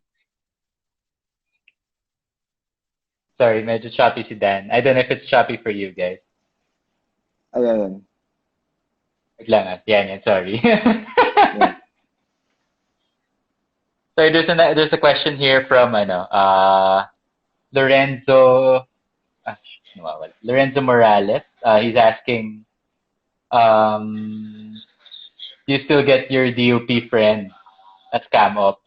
Sorry, medyo choppy si Dan. I don't know if it's choppy for you guys. ayan. Wait lang ah. Yan, sorry. Yeah. Sorry, there's a question here from Lorenzo Lorenzo Morales. He's asking, do you still get your DOP friends at Scam Ops?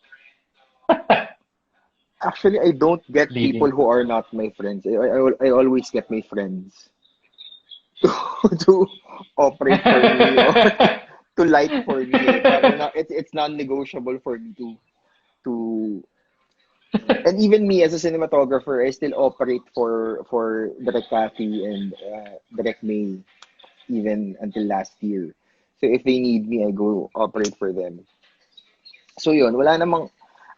Actually, I don't get people Leading. who are not my friends. I always get my friends to operate for me or to light for me. Parang it's non-negotiable for me to and even me as a cinematographer, I still operate for Direct Cathy and Direct May even until last year. So if they need me, I go operate for them. So yun, wala namang,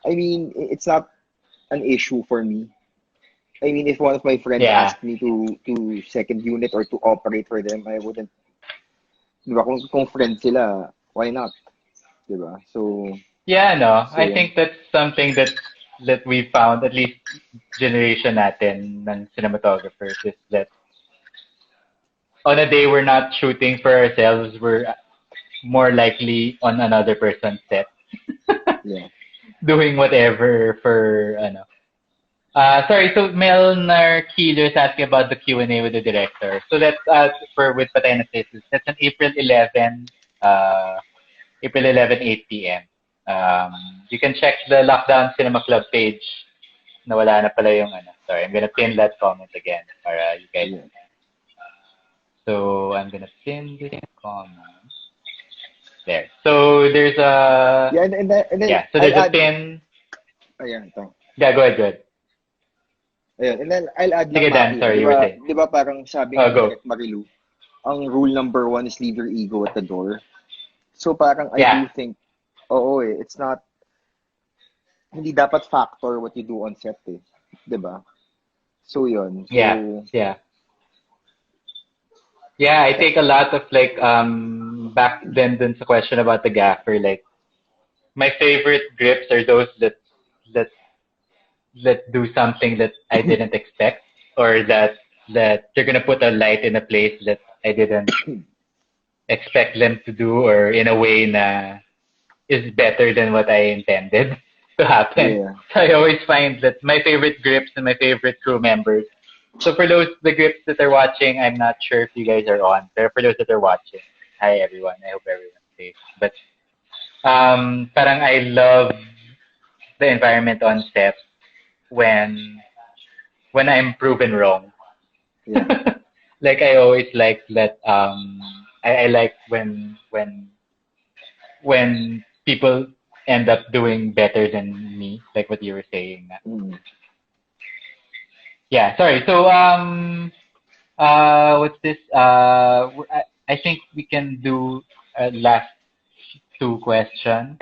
I mean, it's not an issue for me. I mean, if one of my friends Yeah. asked me to second unit or to operate for them, I wouldn't. Di ba? Kung friends sila, why not? Di ba? So, Yeah, no. so I yun. think that's something that we found, at least generation natin ng cinematographers, is that on a day we're not shooting for ourselves, we're more likely on another person's set. Yeah. Doing whatever for ano. Sorry, so Melnar Keeler is asking about the Q&A with the director. So that's for with Patay na Faces. That's on April 11, 8 p.m. You can check the Lockdown Cinema Club page. Nawala na pala yung ano. Sorry, I'm gonna pin that comment again para you guys. Yeah. So I'm gonna pin this comment. There. So there's a Yeah, and then yeah. So I'll there's a add, pin. ayan, ito. Yeah, go ahead. Ayan, and then I'll add lang, Sige, Dan. Mackie. Sorry, you were saying. Di ba parang sabi nga ni Go. Direk Marilu, ang rule number 1 is leave your ego at the door. So parang I Yeah. do think, it's not, hindi dapat factor what you do on set eh. Di ba? So yun. So, Yeah. Yeah, I take a lot of like back then dun sa question about the gaffer, like my favorite grips are those that that do something that I didn't expect, or that they're gonna put a light in a place that I didn't expect them to do, or in a way na is better than what I intended to happen. Yeah. So I always find that my favorite grips and my favorite crew members. So for those the grips that are watching, I'm not sure if you guys are on. But for those that are watching, hi everyone. I hope everyone's safe. But parang I love the environment on set when I'm proven wrong. Yeah. Like I always like that I like when people end up doing better than me, like what you were saying. Mm. Yeah, sorry. So what's this? I think we can do last two questions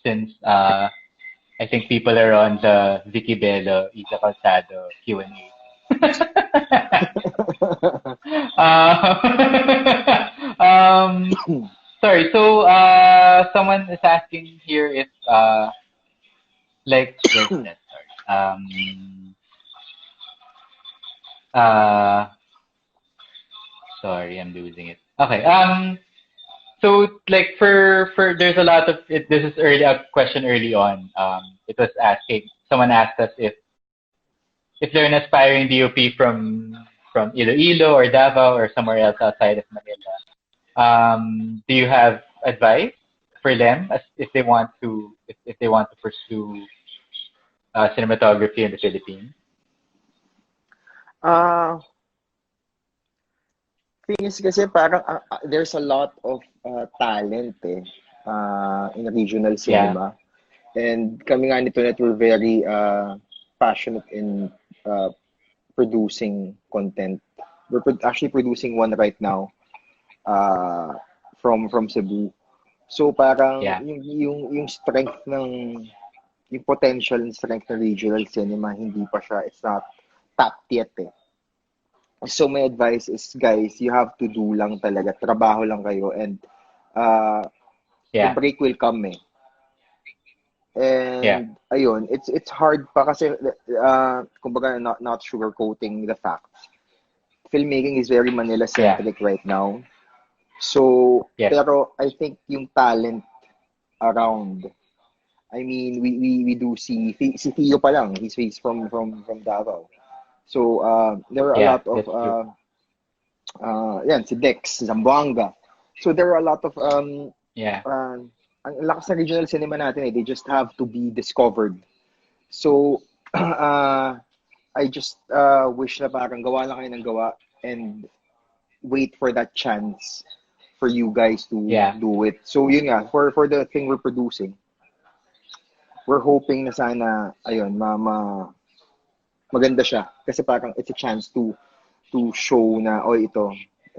since I think people are on the Vicky Bello, Isa Calzado Q&A. Sorry. So someone is asking here if like where's that? Sorry. Uh sorry, I'm losing it. Okay. So like for there's a lot of it, this is early a question early on. It was asking someone asked us if they're an aspiring DOP from Iloilo or Davao or somewhere else outside of Manila. Do you have advice for them as if they want to pursue cinematography in the Philippines? Uh, thing is kasi parang there's a lot of talent in regional Yeah, cinema. And kami nga nito net we're very passionate in uh, producing content. We're actually producing one right now uh, from Cebu. So parang yeah, yung strength ng yung potential and strength ng regional cinema hindi pa siya, it's not tapped yet eh. So my advice is guys, you have to do lang talaga, trabaho lang kayo and uh, the yeah, break will come eh. yeah, And ayun, it's hard pa kasi kumbaga not sugarcoating the facts. Filmmaking is very Manila yeah, centric right now. So, yes, pero I think yung talent around, I mean, we do see si Theo pa lang, he's from Davao. So, there are a yeah, lot of that's true. yan si Dex, Zamboanga. So there are a lot of Yeah, ang lakas ng regional cinema natin eh, they just have to be discovered. So, I just wish na parang gawa lang kayo ng gawa and wait for that chance for you guys to yeah, do it. So yun nga, for the thing we're producing, we're hoping na sana, ayun, maganda siya. Kasi parang it's a chance to show na, oh ito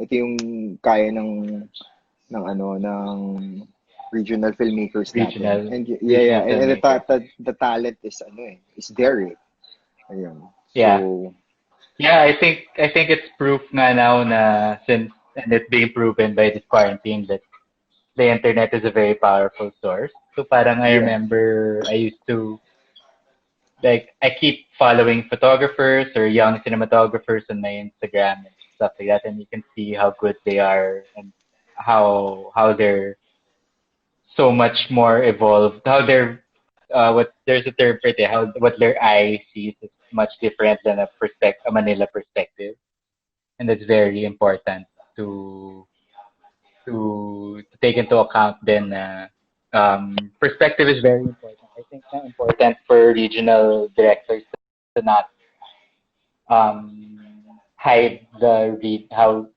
yung kaya ng ano, ng regional filmmakers natin. regional And yeah, regional and filmmaker. the talent is ano eh, is there eh. Ayun. Yeah. So, Yeah, I think it's proof nga now na since and it's being proven by this quarantine that the internet is a very powerful source. So parang I yeah. remember I used to like I keep following photographers or young cinematographers on my Instagram and stuff like that, and you can see how good they are and how they're so much more evolved. How they're what there's a term for it, how what their eye sees is much different than a Manila perspective, and that's very important to to take into account. Then perspective is very important. I think na important for regional directors to not hide the read how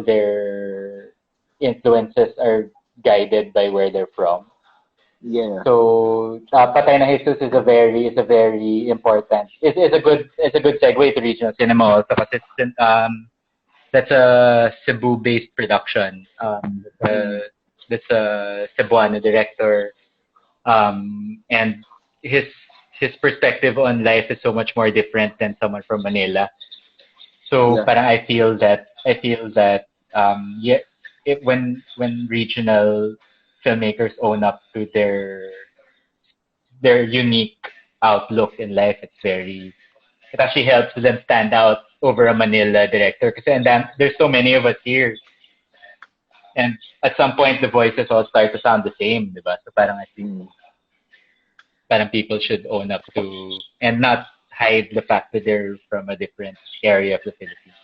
their influences are guided by where they're from. Yeah. So Patay na Jesus is a very important. It's a good segue to regional cinema also kasi that's a Cebu based production. Mm. That's a Cebuano director, and his his perspective on life is so much more different than someone from Manila. So Yeah. parang I feel that yeah, when regional filmmakers own up to their unique outlook in life, it actually helps them stand out over a Manila director. Kasi and then there's so many of us here, and at some point the voices all start to sound the same, diba? So parang I think Mm. parang people should own up to and not hide the fact that they're from a different area of the Philippines.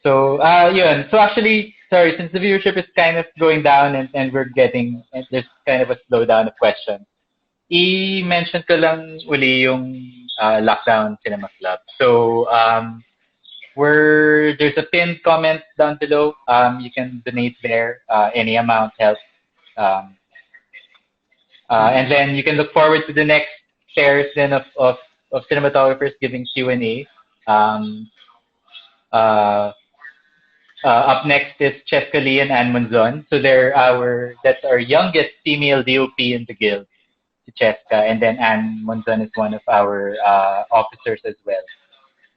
So, yun. So actually, sorry, since the viewership is kind of going down and and there's kind of a slowdown of questions, i-mention ko lang uli yung Lockdown Cinema Club. So, there's a pinned comment down below. You can donate there. Any amount helps. Um, and then you can look forward to the next pairs then of cinematographers giving Q&A. Um, uh, Up next is Cheska Lee and Ann Monzon. So that's our youngest female DOP in the guild, Cheska, and then Ann Monzon is one of our officers as well.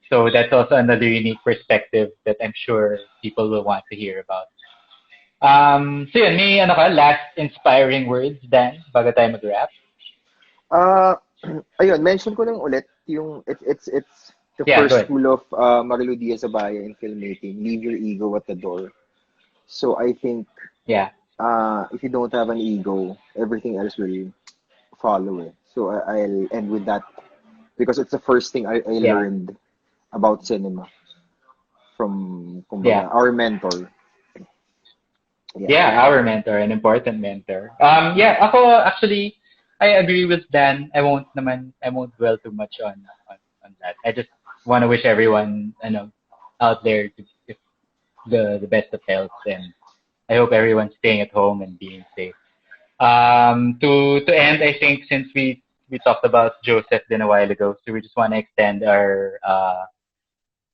So that's also another unique perspective that I'm sure people will want to hear about. So yun, may last inspiring words, Dan, bago tayo mag-wrap? Ayun, mention ko lang ulit yung it's the first rule of Marilu Diaz-Abaya in filmmaking: leave your ego at the door. So I think if you don't have an ego, everything else will follow it. So I'll end with that because it's the first thing I learned about cinema from our mentor. Our mentor, an important mentor. Ako actually I agree with Dan. I won't dwell too much on that. I just want to wish everyone, out there the best of health, and I hope everyone's staying at home and being safe. To end, I think since we talked about Joseph then a while ago, so we just want to extend our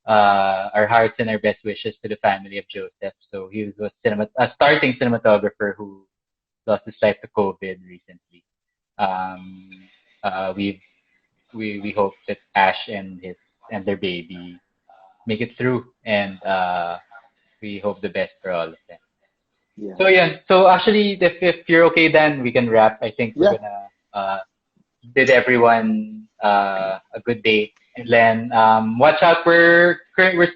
hearts and our best wishes to the family of Joseph. So he was a starting cinematographer who lost his life to COVID recently. We hope that Ash and their baby make it through, and we hope the best for all of them. Yeah. So yeah. So actually, if you're okay, Dan, we can wrap. I think we're gonna bid everyone a good day, and then watch out. We're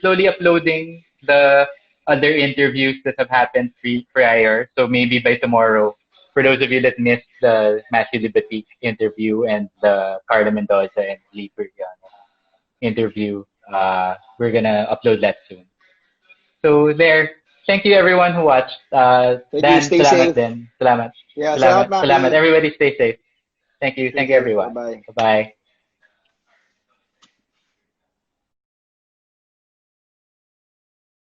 slowly uploading the other interviews that have happened prior. So maybe by tomorrow, for those of you that missed the Matthew Libatique interview and the Carla Mendoza and Lee Periano interview, we're gonna upload that soon. So there. Thank you everyone who watched. Dan, stay salamat safe. din. Salamat. Yeah, Salamat. Mackie. Salamat. Everybody stay safe. Thank you. Thank you everyone. Bye-bye. Bye-bye.